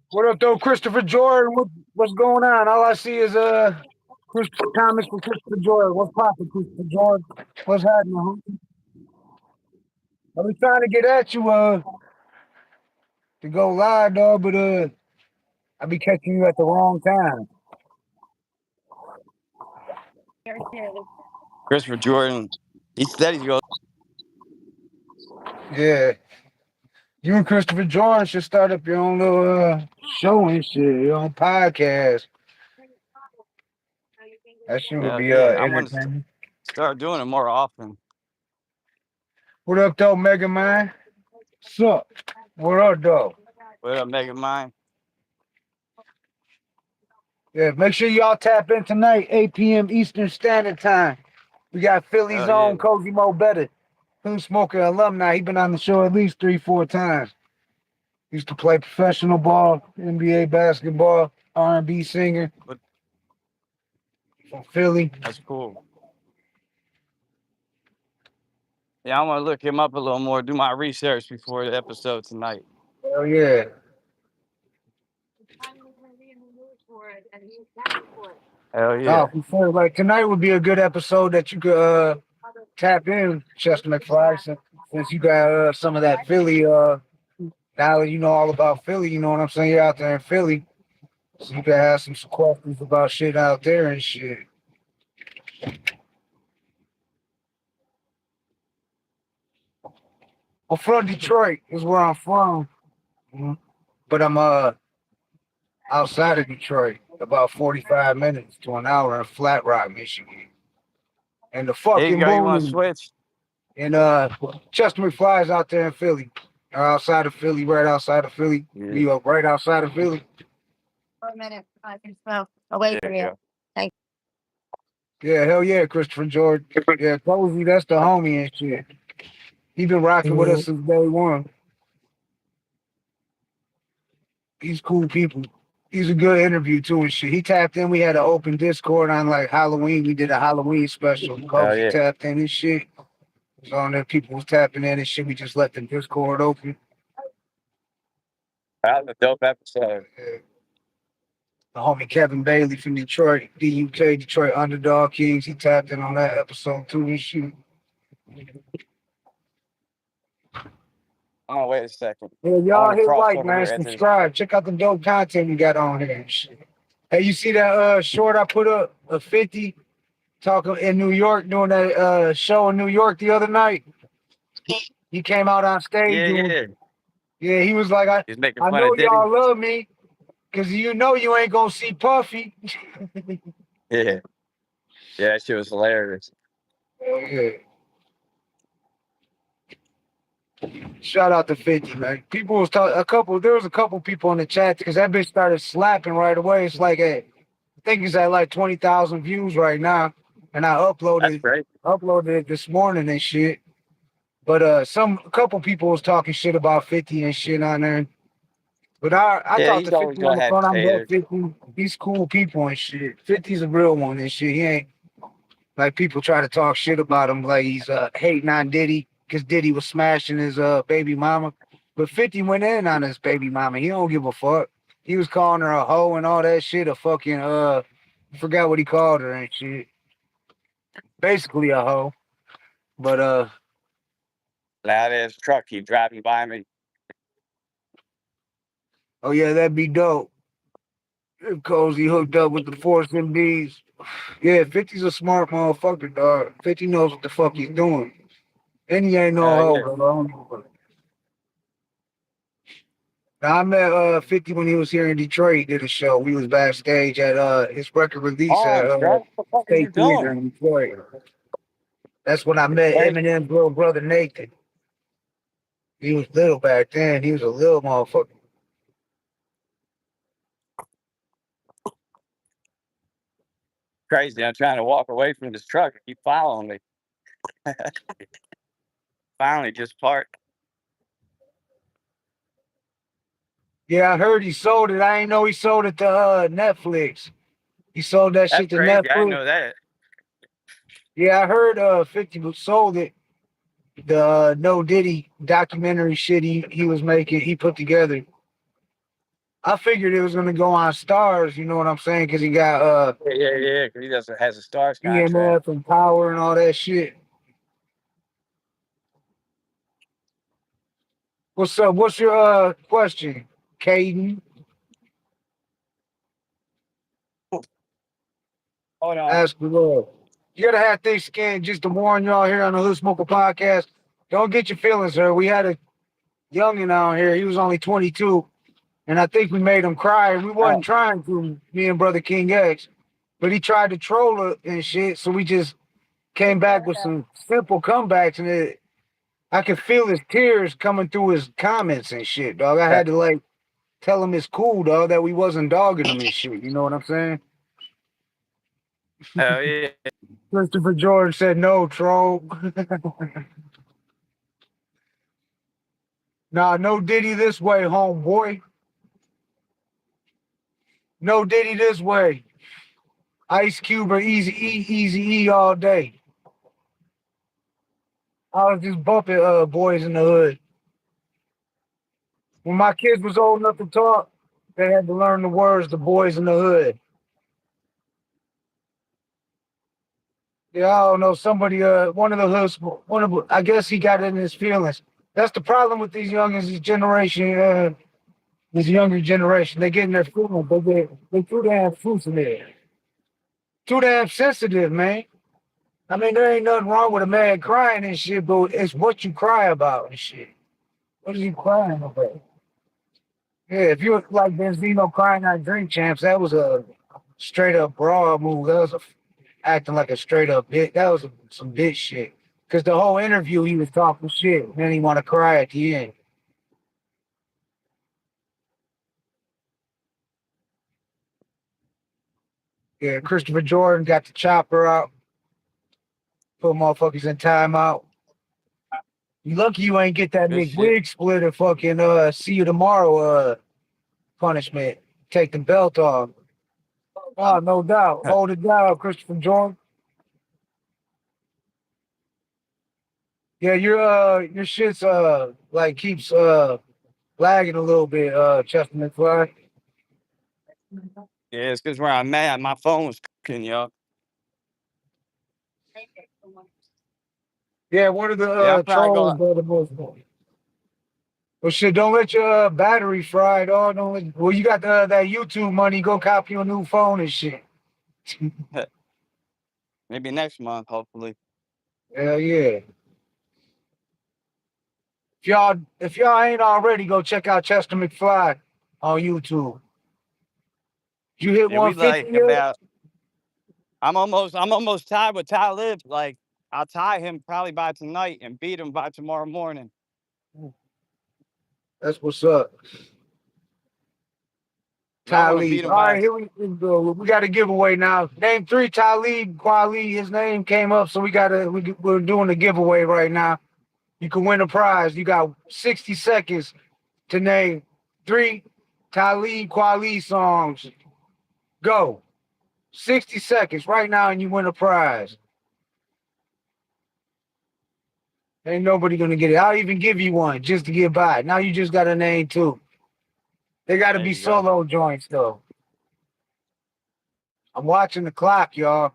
What up, though, Christopher Jordan? What's going on? All I see is Christopher Thomas and Christopher Jordan. What's poppin', Christopher Jordan? What's happening, homie? I was trying to get at you to go live, dog, but I be catching you at the wrong time. Christopher Jordan, he said he's going. Yeah. You and Christopher Jordan should start up your own little show and shit, your own podcast. That shit would Hell be yeah. I'm gonna entertaining. start doing it more often. What up, though, Mega Man? Sup? What up, though? What up, Mega Mind? Yeah, make sure y'all tap in tonight, 8 p.m. Eastern Standard Time. We got Philly's Hell yeah. own Cozy Mo Better. Who's smoking alumni? He been on the show at least 3-4 times. Used to play professional ball, NBA basketball, R&B singer What? from Philly. That's cool. Yeah, I'm gonna look him up a little more, do my research before the episode tonight. Hell yeah. I'm gonna be in the mood for it, and he's down for it. Hell yeah. Oh, for sure. Like tonight would be a good episode that you could tap in, Chester McFly, since you got some of that Philly. Now that you know all about Philly, you know what I'm saying? You're out there in Philly, so you can ask some questions about shit out there and shit. Well, from Detroit is where I'm from, but I'm outside of Detroit, about 45 minutes to an hour in Flat Rock, Michigan. And the Here you fucking go. You want to boom switch? and Chester McFly's out there in Philly, or outside of Philly, right outside of Philly. Yeah. You up right outside of Philly. For a minute, I can smell away There from you you. go. Yeah, hell yeah, Christopher Jordan. Yeah, Cozy, that's the homie and shit. He been rocking with us since day one. He's cool people. He's a good interview too and shit. He tapped in. We had an open Discord on like Halloween. We did a Halloween special. Cozy yeah. tapped in and shit. So on there, people was tapping in and shit. We just left the Discord open. That was a dope episode. Yeah. The homie Kevin Bailey from Detroit, DUK, Detroit Underdog Kings. He tapped in on that episode too and shit. Oh, wait a second. Yeah, I y'all want to hit cross like, over man. here after this. Subscribe. Check out the dope content we got on here and shit. Hey, you see that short I put up, a 50 talking in New York, doing that show in New York the other night? He came out on stage Yeah, doing, yeah. yeah, he was like, He's making I fun know of Diddy. y'all love me, cause you know you ain't gonna see Puffy. Yeah. Yeah, that shit was hilarious. Yeah. Shout out to 50, man. People was talking there was a couple people in the chat because that bitch started slapping right away. It's like, hey, I think it's at like 20,000 views right now. And I That's great. uploaded it this morning and shit. But a couple people was talking shit about 50 and shit on there. But I Yeah, talked he's to always 50 on gonna the have phone. I'm about haters. 50. He's cool people and shit. 50's a real one and shit. He ain't like people try to talk shit about him like he's hating on Diddy because Diddy was smashing his baby mama. But 50 went in on his baby mama. He don't give a fuck. He was calling her a hoe and all that shit. A fucking forgot what he called her and shit. Basically a hoe. But Loud ass truck keep driving by me. oh yeah, that'd be dope. If Cozy hooked up with the Force MDs. Yeah, 50's a smart motherfucker, dog. 50 knows what the fuck he's doing. And he ain't no hoe, Yeah. bro. I don't give a fuck. Now, I met 50 when he was here in Detroit. He did a show. We was backstage at his record release at Oh, Strap, what the fuck are you State Theater doing? in Detroit. That's when I met Hey. Eminem's little brother Nathan. He was little back then. He was a little motherfucker. Crazy. I'm trying to walk away from this truck. It keep following me. Finally, just parked. Yeah, I heard he sold it. I ain't know he sold it to Netflix. He sold that That's shit to crazy. I didn't Netflix. know that. Yeah, I heard 50 sold it. The No Diddy documentary shit he was making, he put together. I figured it was gonna go on Stars, you know what I'm saying? Because he got Yeah. Because he doesn't has a Stars contract. EMF and Power and all that shit. What's up? What's your question, Caden? Hold on. Ask the Lord. You gotta have thick skin just to warn y'all here on the Hood Smoker podcast. Don't get your feelings hurt. We had a youngin' out here. He was only 22, and I think we made him cry. And we wasn't trying to, me and Brother King X. but he tried to troll her and shit. So we just came back with some simple comebacks, and I could feel his tears coming through his comments and shit, dog. I had to like tell him it's cool, dog, that we wasn't dogging him and shit. You know what I'm saying? Hell yeah. Christopher Jordan said no, troll. Nah, no Diddy this way, homeboy. No Diddy this way. Ice Cube or Easy E all day. I was just bumping boys in the hood. When my kids was old enough to talk, they had to learn the words the boys in the hood. Yeah, I don't know. Somebody, one of the hoods, I guess he got it in his feelings. That's the problem with these youngins, this generation, this younger generation. They get in their feelings, but they too damn sensitive. Too damn sensitive, man. I mean, there ain't nothing wrong with a man crying and shit, but it's what you cry about and shit. What are you crying about? Yeah, if you were like Benzino crying on Drink Champs, that was a straight up brawl move. That was acting like a straight up bitch. That was some bitch shit. Cause the whole interview he was talking shit. And then he want to cry at the end. Yeah, Christopher Jordan got the chopper out. Put motherfuckers in timeout. You lucky you ain't get that Good Nick shit. Wig splitter fucking see you tomorrow punishment. Take the belt off. Oh, no doubt. Hold it down, Christopher Jordan. Yeah, your shit's like keeps lagging a little bit, Chester McFly. Yeah, it's because where I'm at, my phone was cooking, yo. Yeah, one of the Yeah, I'm probably trolls going. the most. Well, shit, don't let your battery fry, dog. Don't let, well, you got that YouTube money. Go copy you a new phone and shit. Maybe next month, hopefully. Hell yeah. If y'all ain't already, go check out Chester McFly on YouTube. You hit Yeah, we 150 like yet? about. I'm almost tied with Talib. Like I'll tie him probably by tonight and beat him by tomorrow morning. That's what's up. And I want to Talib. beat him All by. right, here we go. We got a giveaway now. Name 3 Talib Kweli. His name came up, so we're doing a giveaway right now. You can win a prize. You got 60 seconds to name 3 Talib Kweli songs. Go. 60 seconds right now, and you win a prize. Ain't nobody gonna get it. I'll even give you one just to get by. Now you just got to name 2. They got to There be you go. solo joints though. I'm watching the clock, y'all.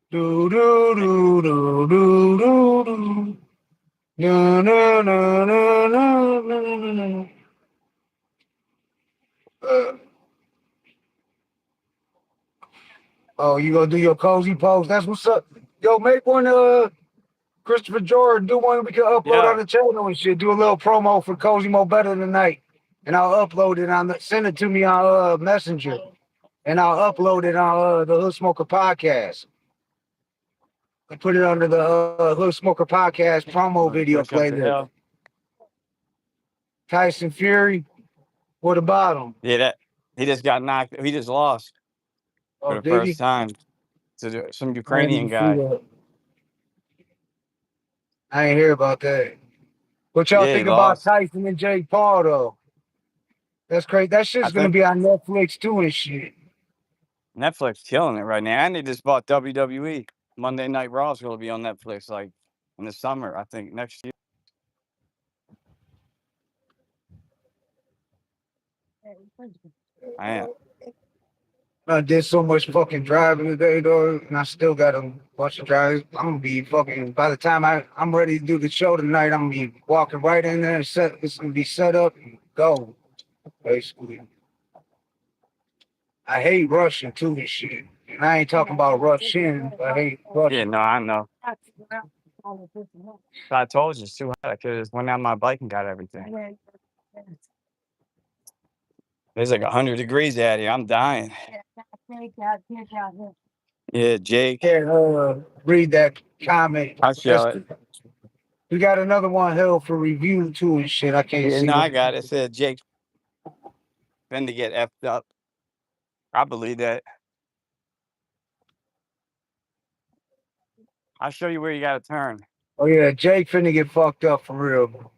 Do do do do do do do. No no no no no no no. Oh, you gonna do your cozy pose? That's what's up. Yo, make one. Christopher Jordan, do one we can upload on Yeah. the channel and shit. Do a little promo for Cozy Mo Better Tonight, and I'll upload it on send it to me on Messenger, and I'll upload it on the Hood Smoker podcast. I put it under the Hood Smoker podcast promo video Push up the playlist. hill. Tyson Fury, what about him? Yeah, that he just got knocked. He just lost for Oh, the did first he? time to some I didn't Ukrainian even see guy. that. I ain't hear about that. What y'all Yeah, he think about lost. Tyson and Jake Paul though? That's crazy. That I shit's gonna think be on Netflix too and shit. Netflix killing it right now, and they just bought WWE. Monday Night Raw is going to be on Netflix like in the summer. I think next year. I am. I did so much fucking driving today, though, and I still got a bunch of drives. I'm gonna be fucking. By the time I'm ready to do the show tonight, I'm gonna be walking right in there. It's gonna be set up and go. Basically, I hate rushing too and shit. And I ain't talking about rushing. I hate Yeah, rushing. no, I know. I told you it's too hot. I could have just went out my bike and got everything. It's like 100 degrees out here. I'm dying. Yeah, Jake. Can't read that comment. I'll show it. We got another one held for review too and shit. I can't Yeah, see. no, I got it. It said Jake finna get effed up. I believe that. I'll show you where you gotta turn. Oh yeah, Jake finna get fucked up for real.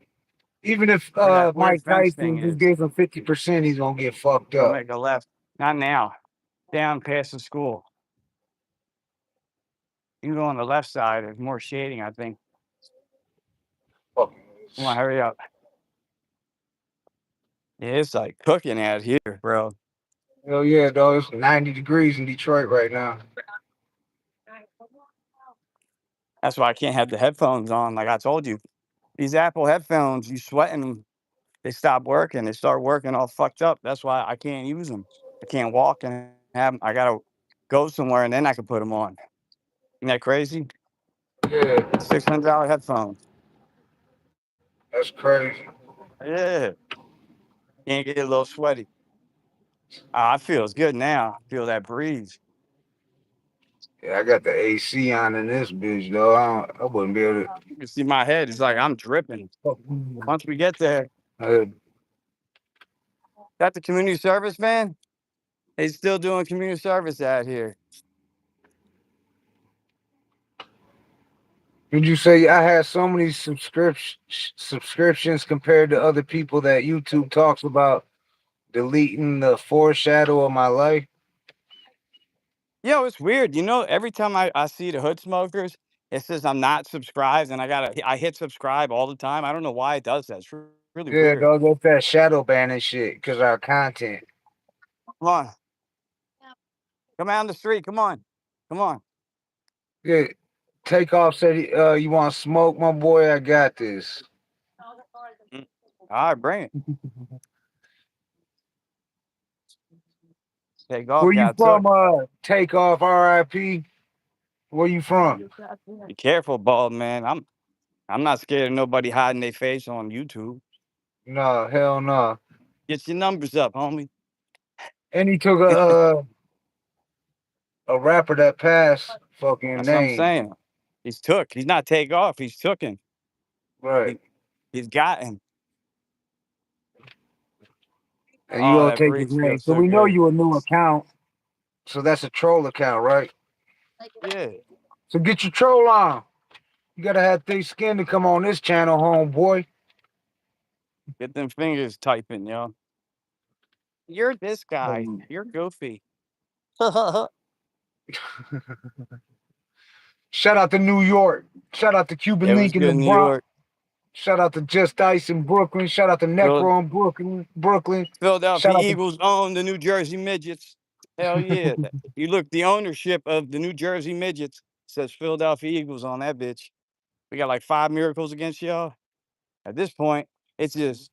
Even if Where that weird Mike fence thing Tyson just is. gave him 50%, he's gonna get fucked Go up. make a left. Not now. Down past the school. You can go on the left side. There's more shading, I think. Come on, hurry up. Yeah, it's like cooking out here, bro. Hell yeah, dog. It's 90 degrees in Detroit right now. That's why I can't have the headphones on. Like I told you, these Apple headphones, you sweating them, they stop working. They start working all fucked up. That's why I can't use them. I can't walk and have 'em. I gotta go somewhere and then I can put them on. Isn't that crazy? Yeah, $600 headphones. that's crazy. Yeah, can't get a little sweaty. I feel it's good now. Feel that breeze. Yeah, I got the AC on in this bitch, though. I wouldn't be able You can see my head. It's like I'm dripping. to. Once we get there, Uh, that's the community service van. They still doing community service out here. Would you say I had so many subscriptions compared to other people that YouTube talks about deleting the foreshadow of my life? Yo, it's weird. You know, every time I see the hood smokers, it says I'm not subscribed, and I hit subscribe all the time. I don't know why it does that. It's really Yeah, weird. dog, that's that shadow banning shit because our content. Come on, come out on the street. Come on, come on. Yeah, Takeoff said, you want to smoke, my boy? I got this. Mm. All right, bring it. Take off, Where you got took. from, Takeoff, RIP? Where you from? Be careful, bald man. I'm not scared of nobody hiding their face on YouTube. No, hell no. Get your numbers up, homie. And he took a rapper that passed fucking That's what I'm name. saying. He's took. He's not take off. He's tooken. Right. He's gotten. And you Oh, gonna that take his breeze name. feels So so we know good. you a new account. So that's a troll account, right? Yeah. So get your troll on. You gotta have thick skin to come on this channel, homeboy. Get them fingers typing, yo. You're this guy. You're goofy. Shout out to New York. Shout out to Cuban It was Link in good the in New Bronx. York. Shout out to Just Ice in Brooklyn. Shout out to Phil- Necro in Brooklyn. Shout Philadelphia out to Eagles own the New Jersey Midgets. Hell yeah. You look, the ownership of the New Jersey Midgets says Philadelphia Eagles on that bitch. We got like 5 miracles against y'all. At this point, it's just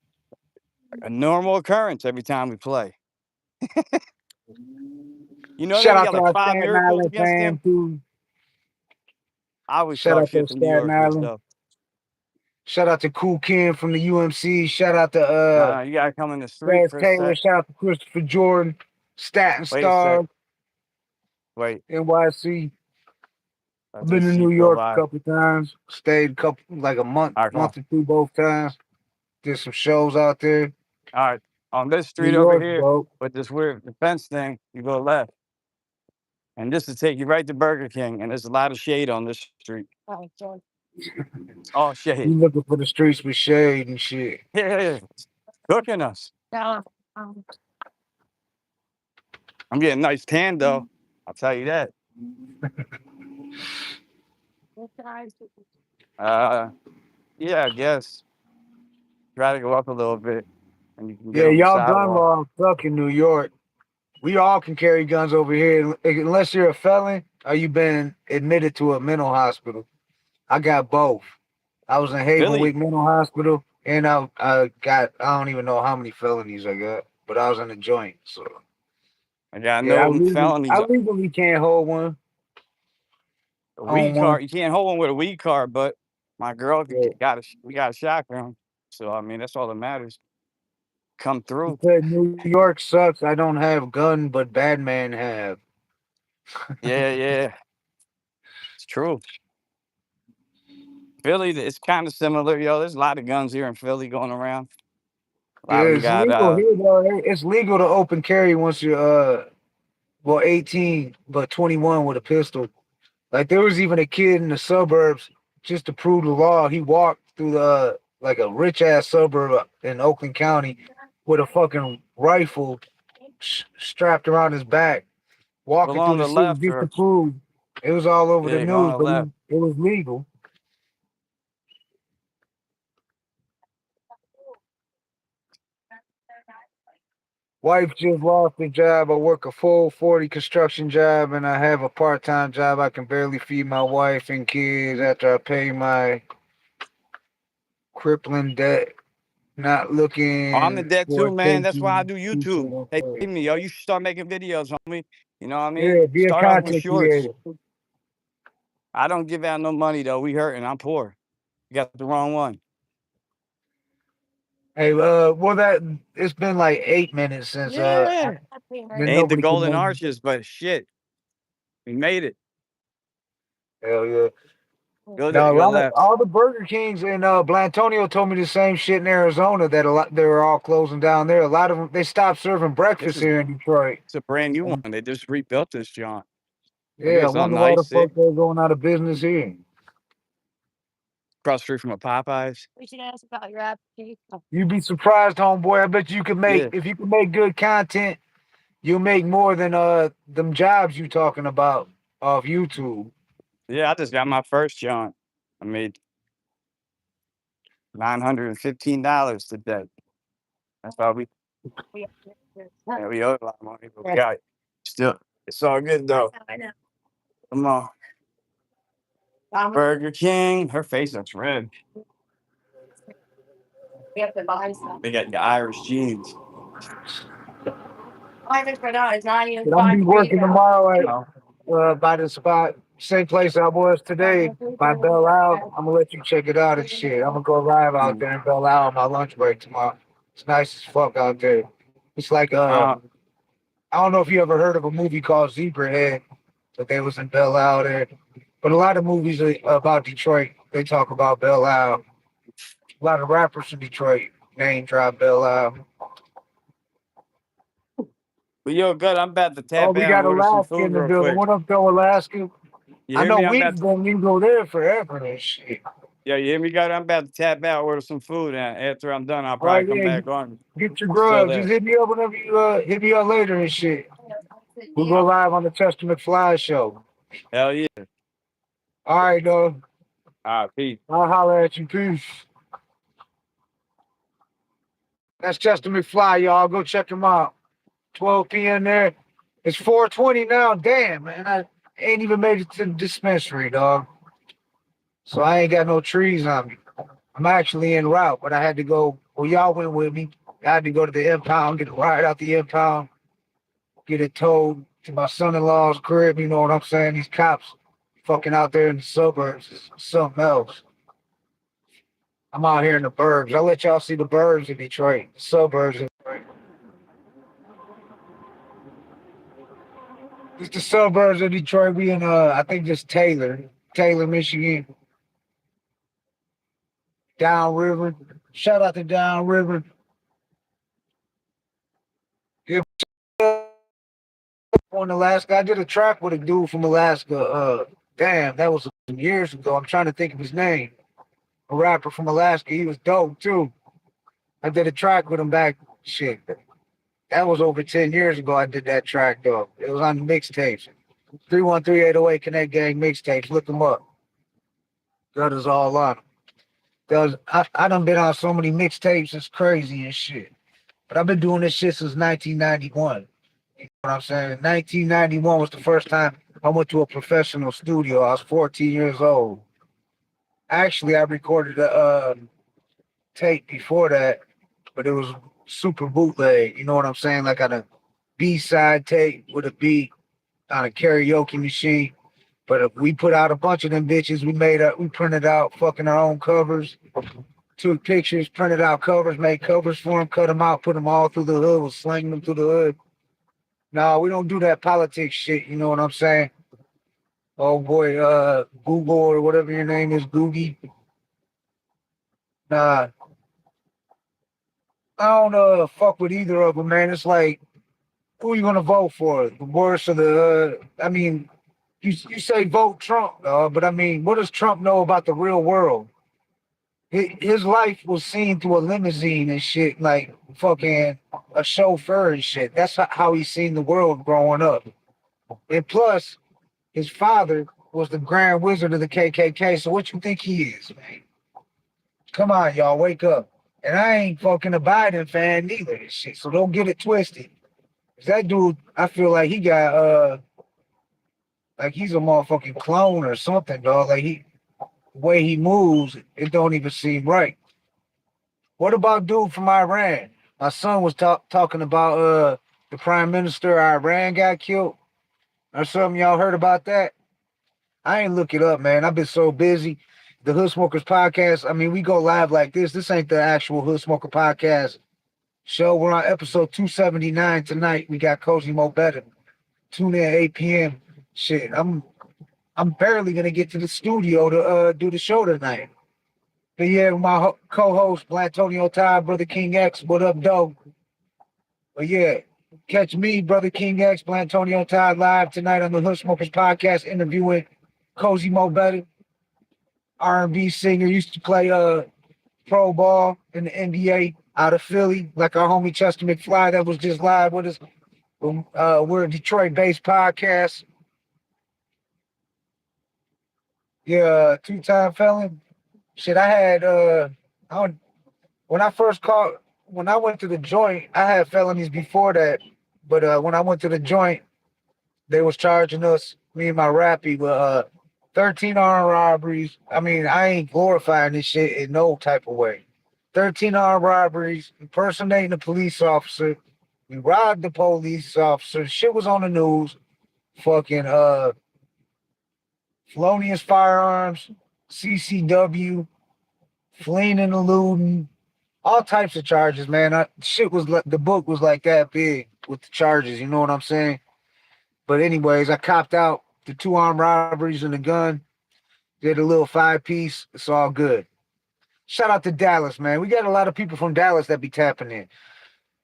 a normal occurrence every time we play. You know that Shout we out got to like our 5 Staten miracles Island against fam them. too. I always Shout talk out to shit to New Staten Yorkers Island. though. Shout out to Cool Ken from the UMC. Shout out to No, you gotta come in the street Faz for a Taylor. sec. Shout out to Christopher Jordan. Staten Wait a sec. Star. Wait. NYC. Let I've been this to New sheep go York a by. couple times. Stayed a couple like a month, All right, come on. month or two both times. Did some shows out there. All right. On this New street over York, here bro. with this weird fence thing, you go left. And this will take you right to Burger King. And there's a lot of shade on this street. It's all shade. You looking for the streets with shade and shit. Yeah. Cooking us. I'm getting a nice tan though. I'll tell you that. Yeah, I guess. Try to go up a little bit and you can get Yeah, on the y'all gun sidewalk. laws suck in New York. We all can carry guns over here unless you're a felon or you've been admitted to a mental hospital. I got both. I was in Philly. Havenwick Mental Hospital, and I don't even know how many felonies I got, but I was in a joint. So I got yeah, no felonies. I legally can't hold one. A Own weed one. card. You can't hold one with a weed card, but my girl Yeah. we got a shotgun. So I mean that's all that matters. come He through. said New York sucks. I don't have gun, but Batman have. Yeah, it's true. Philly, it's kind of similar, yo. There's a lot of guns here in Philly going around. A lot Yeah, of them it's got legal here though. It's legal to open carry once you're well 18, but 21 with a pistol. Like there was even a kid in the suburbs just to prove the law. He walked through the like a rich ass suburb in Oakland County with a fucking rifle strapped around his back, well walking through on the the city left just to or prove it was all over the yeah, on news, the but left. it was legal. Wife just lost a job. I work a full 40 construction job and I have a part-time job. I can barely feed my wife and kids after I pay my crippling debt. Not Oh, I'm in looking debt for too, man. That's why I attention. do He said, YouTube. Hey, okay. pay me, yo. You should start making videos, homie. You know what I mean? Yeah, be a Start off with content shorts. creator. I don't give out no money though. We hurting. I'm poor. You got the wrong one. Hey, well that it's been like 8 minutes since Yeah. then Ain't the nobody can golden know. arches, but shit, we made it. Hell yeah. Go there. No, a Go lot of left. all the Burger Kings in Blantonio told me the same shit in Arizona that a lot they were all closing down there. A lot of them they stopped serving This breakfast is here in Detroit. it's a brand new one. And, They just rebuilt this joint. Look at yeah, I this, all wonder why the nice, fuck sick. they're going out of business here. Across the street from a Popeyes. We should ask about your application. You'd be surprised, homeboy. I bet you could make Yeah, if you can make good content, you'll make more than them jobs you talking about off YouTube. yeah. I just got my first joint. I made $915 today. That's how we. Yeah, we owe a lot of money, but we got it. Still, it's all good though. I know. Come on, Burger King. Her face looks red. We have to buy stuff. They got the Irish jeans. I just for now, it's not even But I'm gonna be 5 degrees working out. tomorrow by the spot, same place I was today by Belle Isle. I'm gonna let you check it out and shit. I'm gonna go live out there in Belle Isle on my lunch break tomorrow. It's nice as fuck out there. It's like Uh, I don't know if you ever heard of a movie called Zebrahead, but they was in Belle Isle there. But a lot of movies about Detroit, they talk about Belle Isle. A lot of rappers from Detroit name drop Belle Isle. but yo, good. I'm about to Oh, tap we out and got order some Alaska food in the real building. quick. What up, though, Alaska? You I hear know me? I'm we've about to, been, you go there forever and shit. yeah, you hear me, God? I'm about to tap out, order some food, and after I'm done, I'll All right, probably come yeah, back on. get your Still grub. Just there. hit me up whenever you hit me up later and shit. We'll go live on the Testament Fly show. Hell yeah. All right, dog. All right, peace. I'll holler at you. Peace. That's Testament Fly, y'all. Go check him out. 12 p.m. there. It's 4:20 now. Damn, man. I ain't even made it to the dispensary, dog. So I ain't got no trees on me. I'm actually en route, but I had to go. Well, y'all went with me. I had to go to the impound, get a ride out the impound, get it towed to my son-in-law's crib. You know what I'm saying? These cops fucking out there in the suburbs is something else. I'm out here in the burbs. I'll let y'all see the burbs in Detroit, the suburbs of Detroit. It's the suburbs of Detroit. We in I think just Taylor, Michigan, downriver. Shout out to downriver. Yeah, on Alaska. I did a track with a dude from Alaska. Damn, that was some years ago. I'm trying to think of his name. A rapper from Alaska. He was dope too. I did a track with him back. Shit, that was over 10 years ago. I did that track though. It was on the mixtapes. 313-808 Connect Gang mixtapes. Look them up. Gutters all on them. I done been on so many mixtapes. It's crazy and shit. But I've been doing this shit since 1991. You know what I'm saying? 1991 was the first time I went to a professional studio. I was 14 years old. Actually, I recorded a tape before that, but it was super bootleg. You know what I'm saying? Like on a B-side tape with a beat on a karaoke machine. But we put out a bunch of them bitches. We printed out fucking our own covers. took pictures, printed out covers, made covers for him, cut them out, put them all through the hood, was slinging them through the hood. No, we don't do that politics shit. You know what I'm saying? Oh boy, Google or whatever your name is, Googie. Nah, I don't fuck with either of them, man. It's like, who you gonna vote for? The worst of the? I mean, you say vote Trump, but I mean, what does Trump know about the real world? His life was seen through a limousine and shit, like fucking a chauffeur and shit. That's how he seen the world growing up. And plus, his father was the Grand Wizard of the KKK. So what you think he is, man? Come on, y'all, wake up. And I ain't fucking a Biden fan neither and shit. So don't get it twisted. 'Cause that dude, I feel like he got like he's a motherfucking clone or something, dog. Like the way he moves, it don't even seem right. What about dude from Iran? My son was talking about the prime minister of Iran got killed or something. Y'all heard about that? I ain't look it up, man. I've been so busy. The Hood Smokers podcast. I mean, we go live like this. This ain't the actual Hood Smoker podcast show. We're on episode 279 tonight. We got Cozy Mo Better. Tune in 8 p.m. Shit, I'm barely gonna get to the studio to do the show tonight. But yeah, my co-host Blantonio Todd, Brother King X. What up, though? But yeah, catch me, Brother King X, Blantonio Todd, live tonight on the Hood Smokers podcast, interviewing Cozy Mo Better, R&B singer. Used to play pro ball in the NBA out of Philly, like our homie Chester McFly that was just live with us. We're a Detroit-based podcast. Yeah, two-time felon. Shit, I had when I first called when I went to the joint, I had felonies before that. But when I went to the joint, they was charging us, me and my rappy, with 13 armed robberies. I mean, I ain't glorifying this shit in no type of way. 13 armed robberies, impersonating a police officer. We robbed the police officer. Shit was on the news. Fucking felonious firearms, CCW, fleeing and eluding, all types of charges, man. Shit was like the book was like that big with the charges. You know what I'm saying? But anyways, I copped out the 2 armed robberies and the gun. Did a little 5-piece. It's all good. Shout out to Dallas, man. We got a lot of people from Dallas that be tapping in.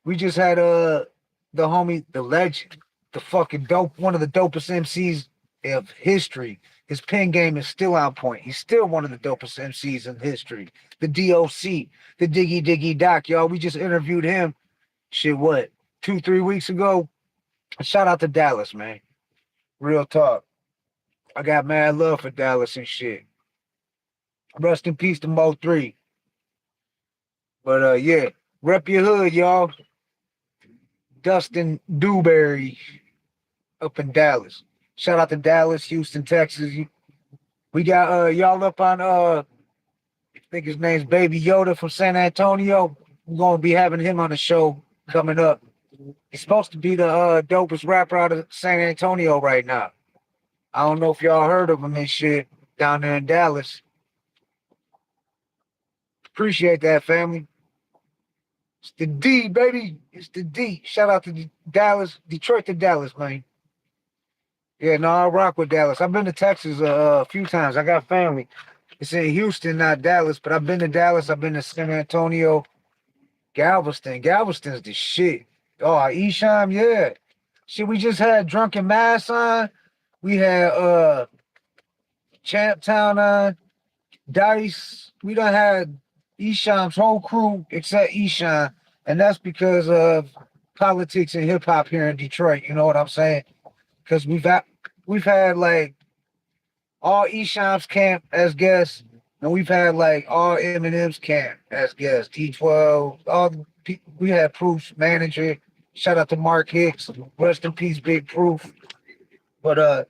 We just had the homie, the legend, the fucking dope, one of the dopest MCs of history. His pen game is still on point. He's still one of the dopest MCs in history. The DOC, the Diggy Diggy Doc, y'all. We just interviewed him. Shit, what? 2-3 weeks ago. Shout out to Dallas, man. Real talk. I got mad love for Dallas and shit. Rest in peace to Mo 3. But yeah, rep your hood, y'all. Dustin Dewberry up in Dallas. Shout out to Dallas, Houston, Texas. We got y'all up on I think his name's Baby Yoda from San Antonio. We're gonna be having him on the show coming up. He's supposed to be the dopest rapper out of San Antonio right now. I don't know if y'all heard of him and shit down there in Dallas. Appreciate that, family. It's the D, baby. It's the D. Shout out to Dallas, Detroit to Dallas, man. Yeah, no, I rock with Dallas. I've been to Texas a few times. I got family. It's in Houston, not Dallas, but I've been to Dallas. I've been to San Antonio, Galveston. Galveston's the shit. Oh, Esham, yeah. Shit, we just had Drunken Mass on. We had Champ Town on, Dice. We done had Esham's whole crew except Esham, and that's because of politics and hip hop here in Detroit. You know what I'm saying? Because we've had like all Esham's camp as guests, and we've had like all Eminem's camp as guests. T12, all the people. We had Proof's manager. Shout out to Mark Hicks. Rest in peace, Big Proof. But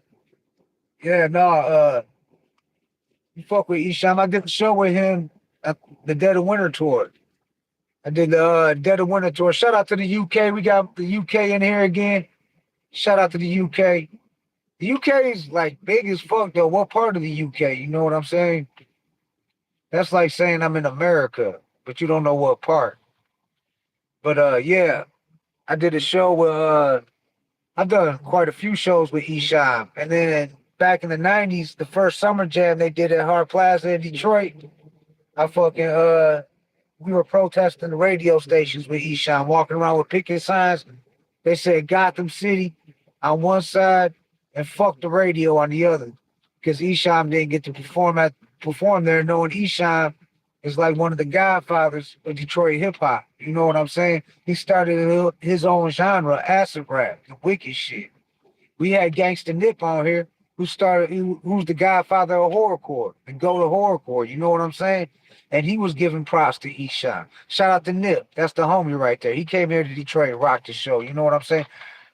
yeah, no, you fuck with Esham. I did the show with him at the Dead of Winter tour. I did the Dead of Winter tour. Shout out to the UK. We got the UK in here again. Shout out to the UK. The UK is like big as fuck though. What part of the UK? You know what I'm saying? That's like saying I'm in America, but you don't know what part. But yeah, I did a show with I've done quite a few shows with Esham. And then back in the 90s, the first summer jam they did at Hart Plaza in Detroit, I fucking we were protesting the radio stations with Esham, walking around with picket signs. They said Gotham City on one side and fuck the radio on the other. Because Esham didn't get to perform there, knowing Esham is like one of the godfathers of Detroit hip hop. You know what I'm saying? He started his own genre, acid rap, the wicked shit. We had Gangsta Nip on here who's the godfather of horrorcore, the go to horrorcore. You know what I'm saying? And he was giving props to Esham. Shout out to Nip. That's the homie right there. He came here to Detroit and rocked the show. You know what I'm saying?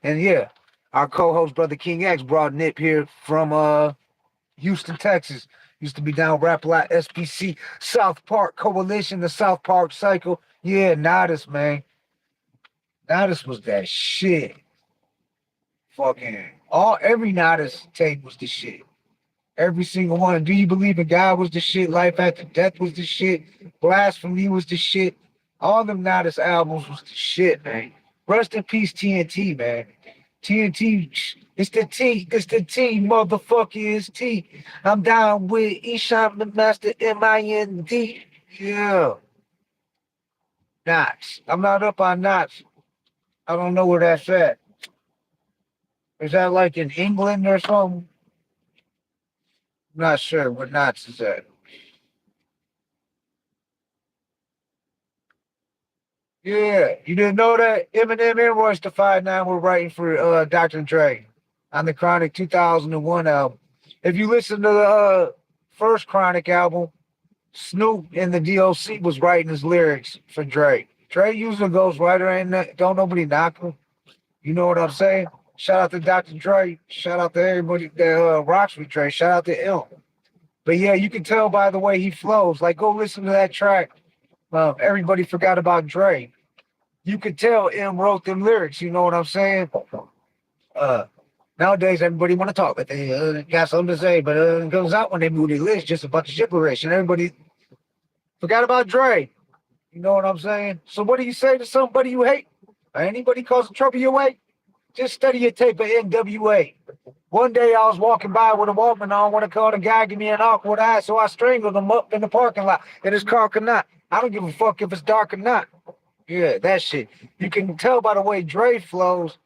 And yeah, our co-host brother King X brought Nip here from Houston, Texas. Used to be down Rap Lot, SPC, South Park Coalition, the South Park Cycle. Yeah, Nodis, man. Nodis was that shit. Fucking every Nodis tape was the shit. Every single one. Do You Believe in God was the shit. Life After Death was the shit. Blasphemy was the shit. All them Nodis albums was the shit, man. Rest in peace, TNT, man. TNT, it's the T, motherfucker, it's T. I'm down with Esham the Master, Mind. Yeah. Knots. I'm not up on Knots. I don't know where that's at. Is that like in England or something? I'm not sure where Knots is at. Yeah, you didn't know that Eminem and Royce the 5'9" were writing for Dr. Dre on the Chronic 2001 album. If you listen to the first Chronic album, Snoop and the DOC was writing his lyrics for Dre. Dre used a ghostwriter, and don't nobody knock him. You know what I'm saying? Shout out to Dr. Dre. Shout out to everybody that rocks with Dre. Shout out to Ilm. But yeah, you can tell by the way he flows. Like, go listen to that track. Everybody forgot about Dre. You could tell M wrote them lyrics. You know what I'm saying? Uh, Nowadays, everybody want to talk, but they got something to say. But it comes out when they move their list, just a bunch of gibberish, and everybody forgot about Dre. You know what I'm saying? So what do you say to somebody you hate? Or anybody causing trouble your way? Just study your tape of NWA. One day I was walking by with a Walkman on when I called a guy, give me an awkward eye, so I strangled him up in the parking lot. And his car could not. I don't give a fuck if it's dark or not. Yeah, that shit. You can tell by the way Dre flows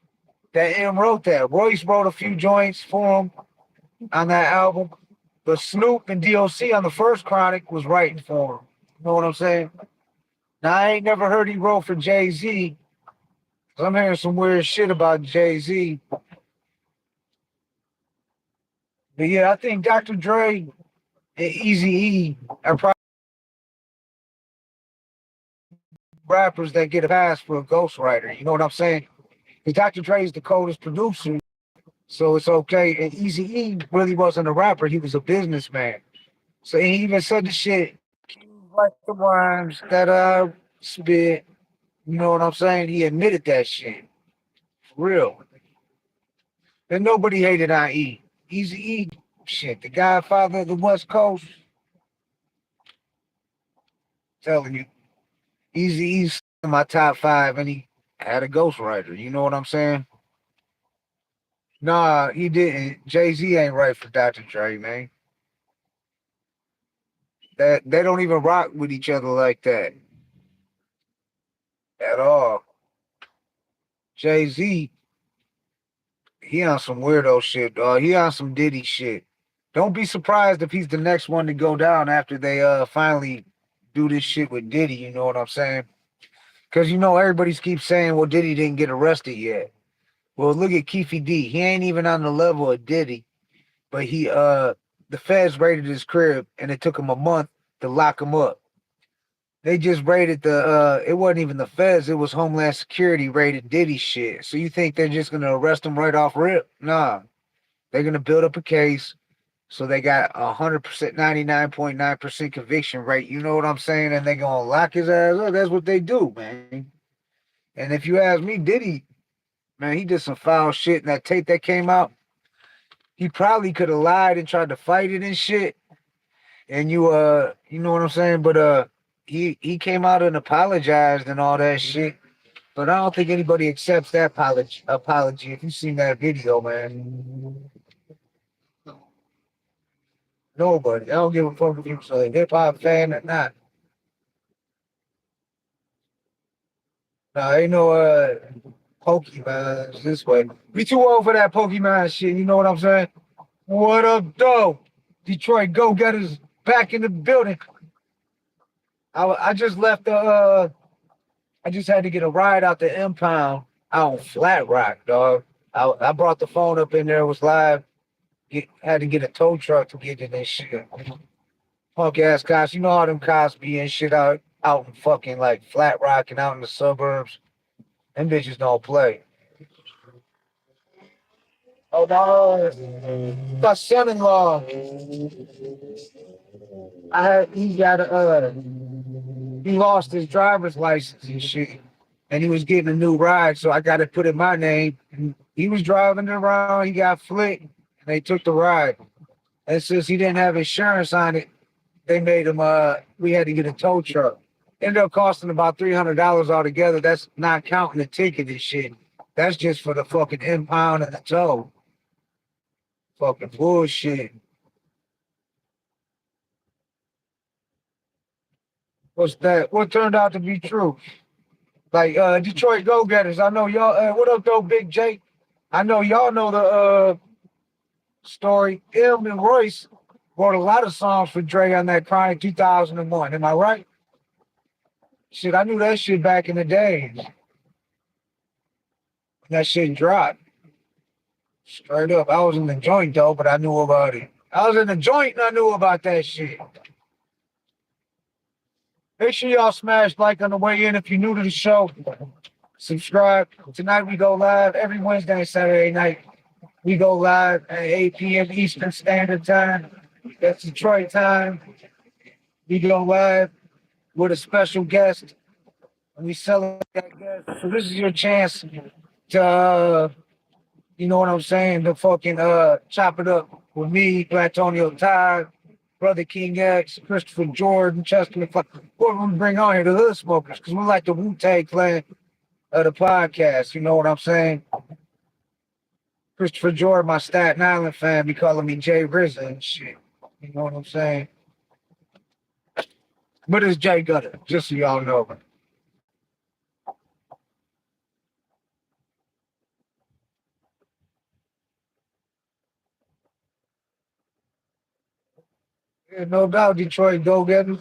that M wrote that. Royce wrote a few joints for him on that album. But Snoop and DOC on the first Chronic was writing for him. You know what I'm saying? Now, I ain't never heard he wrote for Jay-Z. I'm hearing some weird shit about Jay-Z. But yeah, I think Dr. Dre and Eazy-E are probably rappers that get a pass for a ghostwriter. You know what I'm saying? Because Dr. Dre is the coldest producer, so it's okay. And Eazy-E really wasn't a rapper. He was a businessman. So he even said the shit like the rhymes that spit. You know what I'm saying? He admitted that shit. For real. And nobody hated on E. Eazy-E, shit, the godfather of the West Coast. Telling you. Eazy-E's in my top 5, and he had a ghostwriter. You know what I'm saying? Nah, he didn't. Jay-Z ain't right for Dr. Dre, man. That they don't even rock with each other like that at all. Jay-Z, he on some weirdo shit, dog. He on some Diddy shit. Don't be surprised if he's the next one to go down after they finally do this shit with Diddy. You know what I'm saying? Because you know everybody keeps saying, well, Diddy didn't get arrested yet. Well, look at Keefy D. He ain't even on the level of Diddy, but the feds raided his crib and it took him a month to lock him up. They just raided it wasn't even the feds, it was Homeland Security raided Diddy shit. So you think they're just gonna arrest him right off rip? Nah. They're gonna build up a case. So they got 100%, 99.9% conviction rate. You know what I'm saying? And they're gonna lock his ass up. That's what they do, man. And if you ask me, Diddy, man, he did some foul shit. And that tape that came out, he probably could have lied and tried to fight it and shit. and you know what I'm saying? But he came out and apologized and all that shit. But I don't think anybody accepts that apology. If you seen that video, man, nobody. I don't give a fuck if you're a hip hop fan or not. No, ain't no Pokemon this way. We too old for that Pokemon shit. You know what I'm saying? What up, though? Detroit Go Getters back in the building. I just left the I just had to get a ride out the Impound out on Flat Rock, dog. I brought the phone up in there, it was live. Had to get a tow truck to get in this shit. Punk ass cops, you know how them cops be and shit out in fucking like Flat Rock and out in the suburbs. Them bitches don't play. Oh no, my son-in-law. He got a he lost his driver's license and shit. And he was getting a new ride, so I got to put in my name. He was driving around, he got flicked, and they took the ride. And since he didn't have insurance on it, they made him we had to get a tow truck. Ended up costing about $300 altogether. That's not counting the ticket and shit. That's just for the fucking impound and the tow. Fucking bullshit. What's that? What turned out to be true? Like Detroit Go Getters. I know y'all. What up, though, Big Jake? I know y'all know the story. Im and Royce wrote a lot of songs for Dre on that Chronic 2001. Am I right? Shit, I knew that shit back in the days. That shit dropped. Straight up. I was in the joint though, but I knew about it. I was in the joint and I knew about that shit. Make sure y'all smash like on the way in if you're new to the show. Subscribe. Tonight we go live every Wednesday and Saturday night. We go live at 8 p.m. Eastern Standard Time. That's Detroit time. We go live with a special guest. And we celebrate that guest. So this is your chance to, you know what I'm saying, to fucking chop it up with me, Platonio Todd, Brother King X, Christopher Jordan, Chester, whoever we bring on here, the Hood Smokers, because we like the Wu-Tang Clan of the podcast. You know what I'm saying? Christopher Jordan, my Staten Island fan, be calling me Jay RZA and shit. You know what I'm saying? But it's Jay Gutter, just so y'all know. Yeah, no doubt, Detroit Go Getters.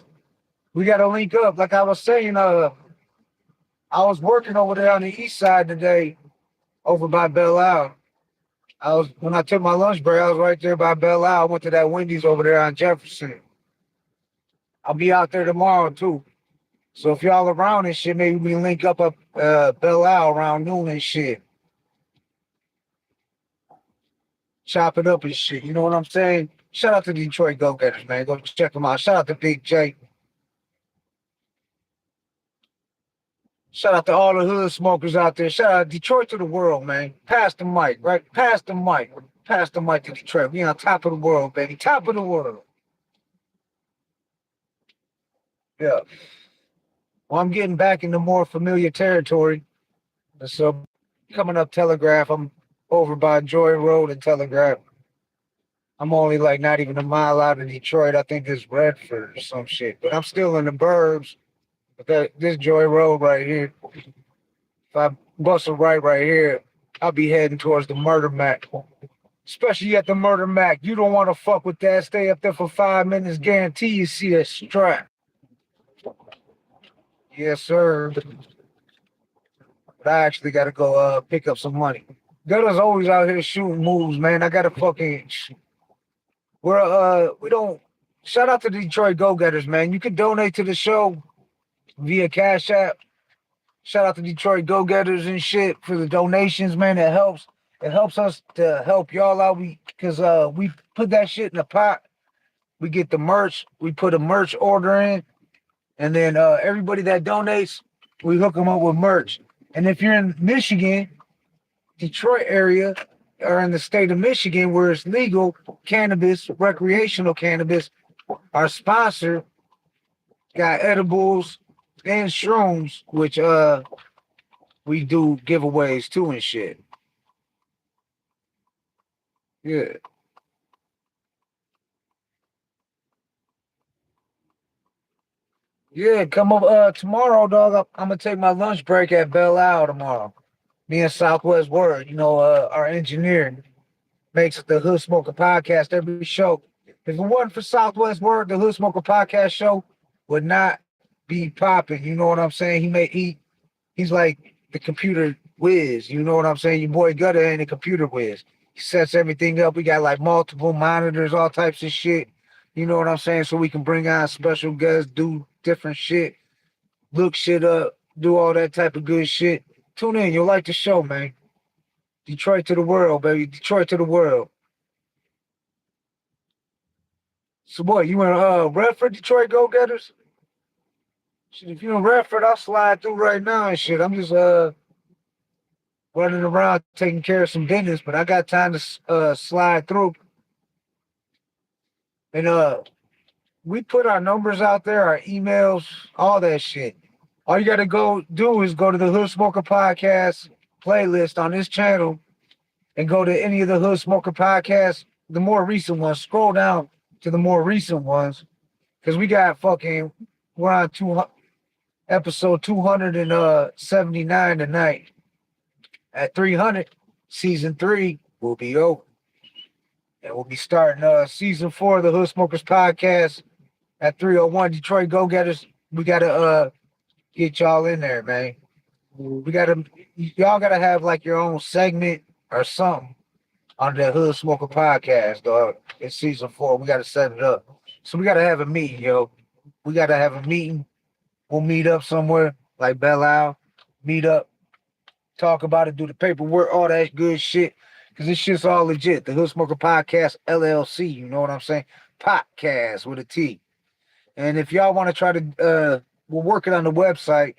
We got to link up. Like I was saying, I was working over there on the east side today, over by Belle Isle. When I took my lunch break, I was right there by Belle Isle. I went to that Wendy's over there on Jefferson. I'll be out there tomorrow too. So if y'all around and shit, maybe we link up Belle Isle around noon and shit. Chop it up and shit. You know what I'm saying? Shout out to Detroit Go Getters, man. Go check them out. Shout out to Big J. Shout out to all the hood smokers out there. Shout out Detroit to the world, man. Pass the mic, right? Pass the mic. Pass the mic to Detroit. We on top of the world, baby. Top of the world. Yeah. Well, I'm getting back into more familiar territory. So coming up Telegraph, I'm over by Joy Road and Telegraph. I'm only like not even a mile out of Detroit. I think it's Redford or some shit. But I'm still in the burbs. But this Joy Road right here. If I bust a right here, I'll be heading towards the Murder Mac. Especially at the Murder Mac. You don't want to fuck with that. Stay up there for 5 minutes. Guarantee you see that strap. Yes, sir. But I actually got to go pick up some money. Gutters always out here shooting moves, man. I got to fucking... we don't... Shout out to the Detroit Go Getters, man. You can donate to the show via Cash App. Shout out to Detroit Go Getters and shit for the donations, man. It helps. It helps us to help y'all out. Because we put that shit in the pot. We get the merch. We put a merch order in. And then everybody that donates, we hook them up with merch. And if you're in Michigan, Detroit area, or in the state of Michigan where it's legal cannabis, recreational cannabis, Our sponsor got edibles and shrooms, which we do giveaways too and shit. Yeah. Yeah, come up tomorrow, dog. I'm gonna take my lunch break at Belle Isle tomorrow. Me and Southwest Word, our engineer makes the Hood Smoker podcast every show. If it wasn't for Southwest Word, the Hood Smoker podcast show would not be popping. You know what I'm saying? He's like the computer whiz. You know what I'm saying? Your boy Gutter ain't a computer whiz. He sets everything up. We got like multiple monitors, all types of shit. You know what I'm saying? So we can bring on special guests, do different shit, look shit up, do all that type of good shit. Tune in. You'll like the show, man. Detroit to the world, baby. Detroit to the world. So what, you in Redford, Detroit Go Getters? Shit, if you in Redford, I'll slide through right now and shit. I'm just running around taking care of some business, but I got time to slide through. And we put our numbers out there, our emails, all that shit. All you gotta go do is go to the Hood Smoker Podcast playlist on this channel and go to any of the Hood Smoker podcasts, the more recent ones. Scroll down to the more recent ones, because we're on episode 279 tonight. At 300, season 3 will be over. And we'll be starting season 4 of the Hood Smokers podcast at 301. Detroit Go Getters. We gotta get y'all in there, man. Y'all gotta have like your own segment or something on the Hood Smoker podcast, dog. It's season 4. We gotta set it up. So we gotta have a meeting, yo. We gotta have a meeting. We'll meet up somewhere like Belle Isle. Meet up, talk about it, do the paperwork, all that good shit. Cause this shit's all legit. The Hood Smoker Podcast LLC. You know what I'm saying? Podcast with a T. And if y'all want to try to, we're working on the website,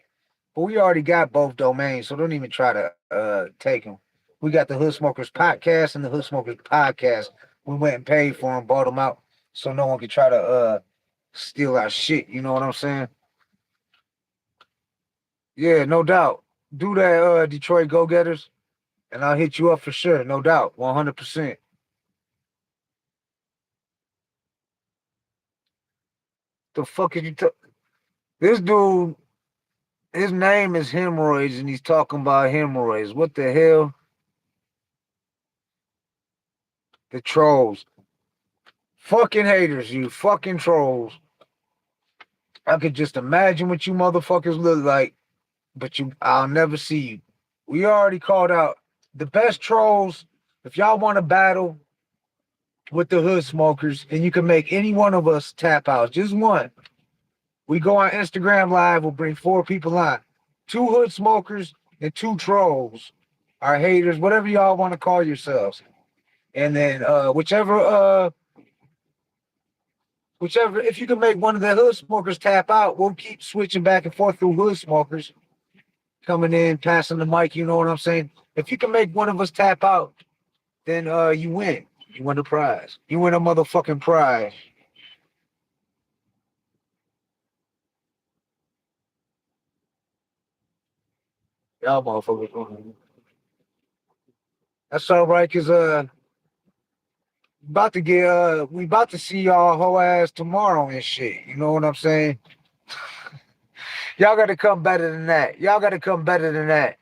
but we already got both domains, so don't even try to take them. We got the Hood Smokers Podcast and the Hood Smokers Podcast. We went and paid for them, bought them out, so no one can try to steal our shit. You know what I'm saying? Yeah, no doubt. Do that, Detroit Go Getters, and I'll hit you up for sure. No doubt, 100%. The fuck is you This dude, his name is Hemorrhoids, and he's talking about hemorrhoids. What the hell? The trolls. Fucking haters, you fucking trolls. I could just imagine what you motherfuckers look like, but I'll never see you. We already called out the best trolls. If y'all want to battle with the Hood Smokers, and you can make any one of us tap out, just one. We go on Instagram Live, we'll bring 4 people on. 2 Hood Smokers and 2 trolls. Our haters, whatever y'all want to call yourselves. And then whichever, if you can make one of the Hood Smokers tap out, we'll keep switching back and forth through Hood Smokers. Coming in, passing the mic, you know what I'm saying? If you can make one of us tap out, then you win. You win a prize. You win a motherfucking prize. Y'all motherfuckers. That's all right, cause we about to see y'all whole ass tomorrow and shit. You know what I'm saying? Y'all gotta come better than that. Y'all gotta come better than that.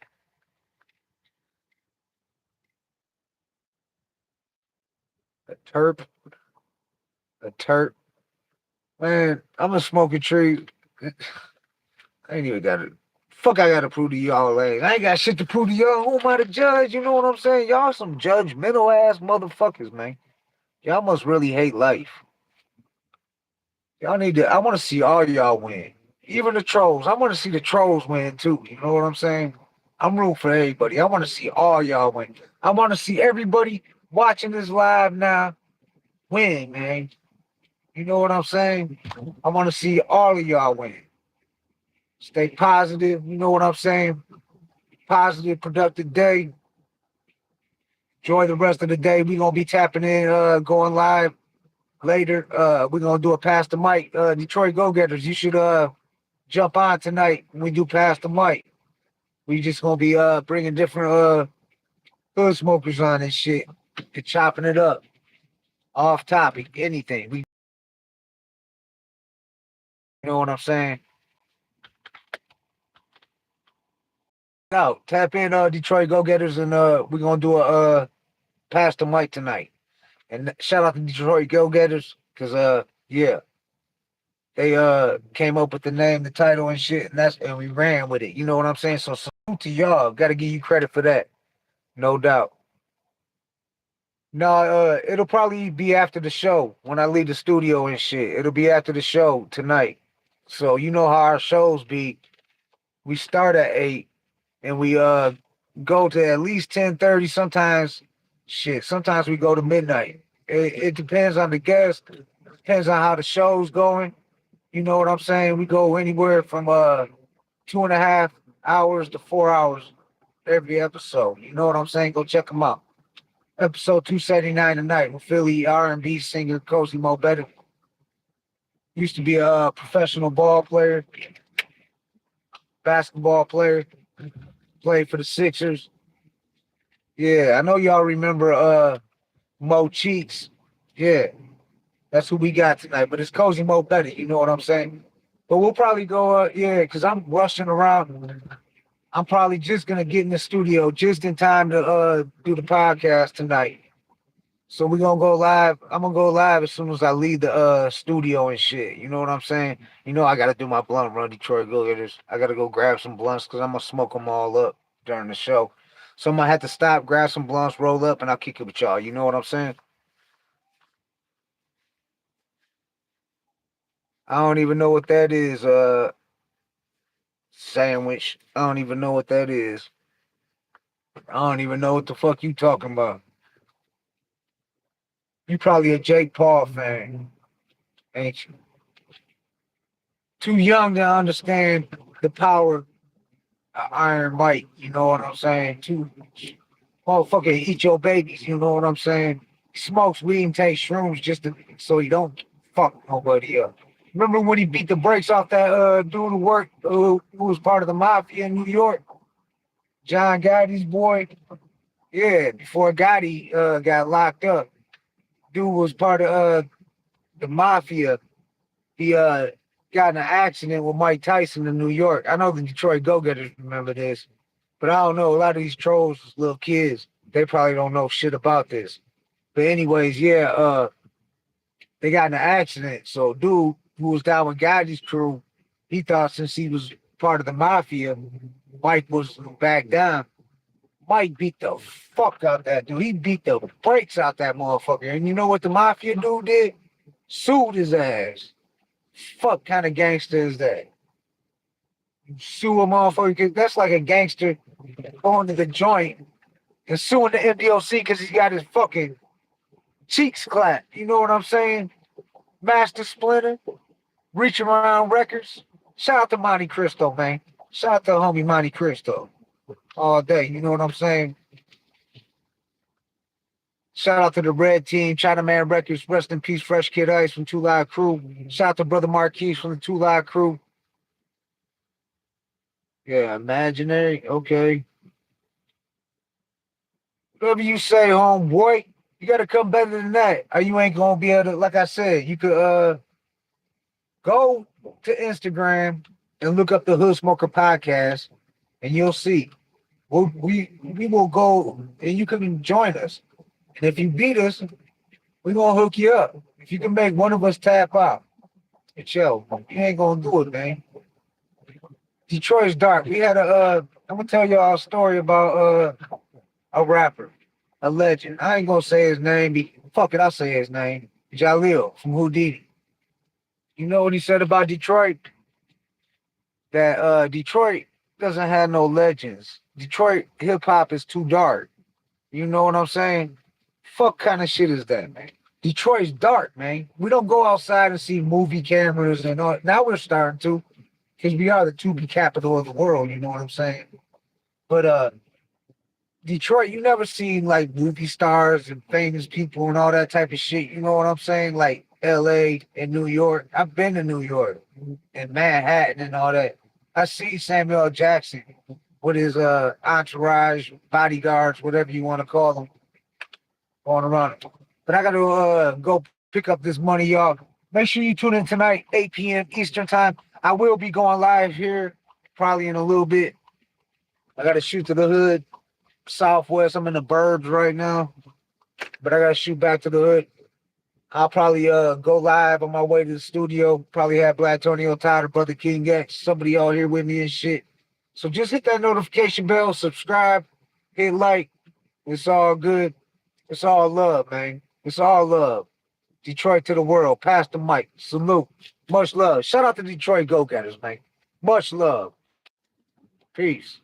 A terp. A terp. Man, I'm a smoking tree. I ain't even got it. Fuck, I gotta prove to y'all, I ain't got shit to prove to y'all. Who am I to judge? You know what I'm saying? Y'all some judgmental ass motherfuckers, man. Y'all must really hate life. Y'all need to, I want to see all y'all win. Even the trolls. I want to see the trolls win too. You know what I'm saying? I'm rooting for everybody. I want to see all y'all win. I want to see everybody watching this live now win, man. You know what I'm saying? I want to see all of y'all win. Stay positive. You know what I'm saying? Positive, productive day. Enjoy the rest of the day. We're going to be tapping in, going live later. We're gonna do a Pass the Mic. Detroit Go Getters, you should jump on tonight when we do Pass the Mic. We just gonna be bringing different hood smokers on and shit, and chopping it up, off topic, anything. We, you know what I'm saying? Out, tap in Detroit Go Getters, and we're gonna do a Pass the Mic tonight. And shout out to Detroit Go Getters, cause yeah, they came up with the name, the title, and shit, and we ran with it. You know what I'm saying? So salute to y'all. Got to give you credit for that, no doubt. No, it'll probably be after the show when I leave the studio and shit. It'll be after the show tonight. So you know how our shows be. We start at 8 and we go to at least 10:30. Sometimes, shit. Sometimes we go to midnight. It depends on the guest. Depends on how the show's going. You know what I'm saying? We go anywhere from 2.5 hours to 4 hours every episode. You know what I'm saying? Go check them out. Episode 279 tonight with Philly R&B singer Cozy Mo Better. Used to be a professional ball player, basketball player, played for the Sixers. Yeah, I know y'all remember Mo Cheeks. Yeah, that's who we got tonight. But it's Cozy Mo Better, you know what I'm saying? But we'll probably go, yeah, because I'm rushing around. I'm probably just gonna get in the studio just in time to do the podcast tonight. So we're gonna go live. I'm gonna go live as soon as I leave the studio and shit. You know what I'm saying? You know I gotta do my blunt run, Detroit Go Getters. I gotta go grab some blunts because I'm gonna smoke them all up during the show. So I'm gonna have to stop, grab some blunts, roll up, and I'll kick it with y'all. You know what I'm saying? I don't even know what that is. Sandwich. I don't even know what that is. I don't even know what the fuck you talking about. You probably a Jake Paul fan, ain't you? Too young to understand the power of Iron Mike. You know what I'm saying? Too motherfucker eat your babies. You know what I'm saying? He smokes weed and takes shrooms so he don't fuck nobody up. Remember when he beat the brakes off that dude who worked who was part of the mafia in New York? John Gotti's boy. Yeah, before Gotti got locked up, dude was part of the mafia. He got in an accident with Mike Tyson in New York. I know the Detroit Go-Getters remember this, but I don't know. A lot of these trolls, little kids, they probably don't know shit about this. But anyways, yeah, they got in an accident. So dude who was down with Gotti's crew, he thought since he was part of the mafia, Mike was back down. Mike beat the fuck out that dude. He beat the brakes out that motherfucker. And you know what the mafia dude did? Sued his ass. Fuck kind of gangster is that? You sue a motherfucker. That's like a gangster going to the joint and suing the MDOC because he's got his fucking cheeks clapped. You know what I'm saying? Master Splinter, Reach Around Records. Shout out to Monte Cristo, man. Shout out to homie Monte Cristo. All day. You know what I'm saying? Shout out to the Red Team, China Man Records, rest in peace, Fresh Kid Ice from Two Live Crew. Shout out to Brother Marquise from the Two Live Crew. Yeah, imaginary. Okay. Whatever you say, homeboy, you gotta come better than that. Or you ain't gonna be able to, like I said, you could go to Instagram and look up the Hood Smoker podcast and you'll see. We will go and you can join us. And if you beat us, we're gonna hook you up. If you can make one of us tap out, chill. You ain't gonna do it, man. Detroit's dark. We had I'm gonna tell y'all a story about a rapper, a legend. I ain't gonna say his name. Fuck it, I'll say his name. Jalil from Houdini. You know what he said about Detroit? That Detroit doesn't have no legends. Detroit hip hop is too dark. You know what I'm saying? Fuck kind of shit is that, man? Detroit's dark, man. We don't go outside and see movie cameras and all. Now we're starting to, because we are the 2B capital of the world. You know what I'm saying? But Detroit, you never seen like movie stars and famous people and all that type of shit. You know what I'm saying? Like LA and New York. I've been to New York and Manhattan and all that. I see Samuel L. Jackson with his entourage, bodyguards, whatever you want to call them, going around. But I gotta go pick up this money, y'all. Make sure you tune in tonight, 8 p.m. Eastern time. I will be going live here probably in a little bit. I gotta shoot to the hood, Southwest. I'm in the burbs right now, but I gotta shoot back to the hood. I'll probably go live on my way to the studio. Probably have Black Tony on Tyler, Brother King X, somebody all here with me and shit. So just hit that notification bell, subscribe, hit like. It's all good. It's all love, man. It's all love. Detroit to the world. Pass the mic. Salute. Much love. Shout out to Detroit Go Getters, man. Much love. Peace.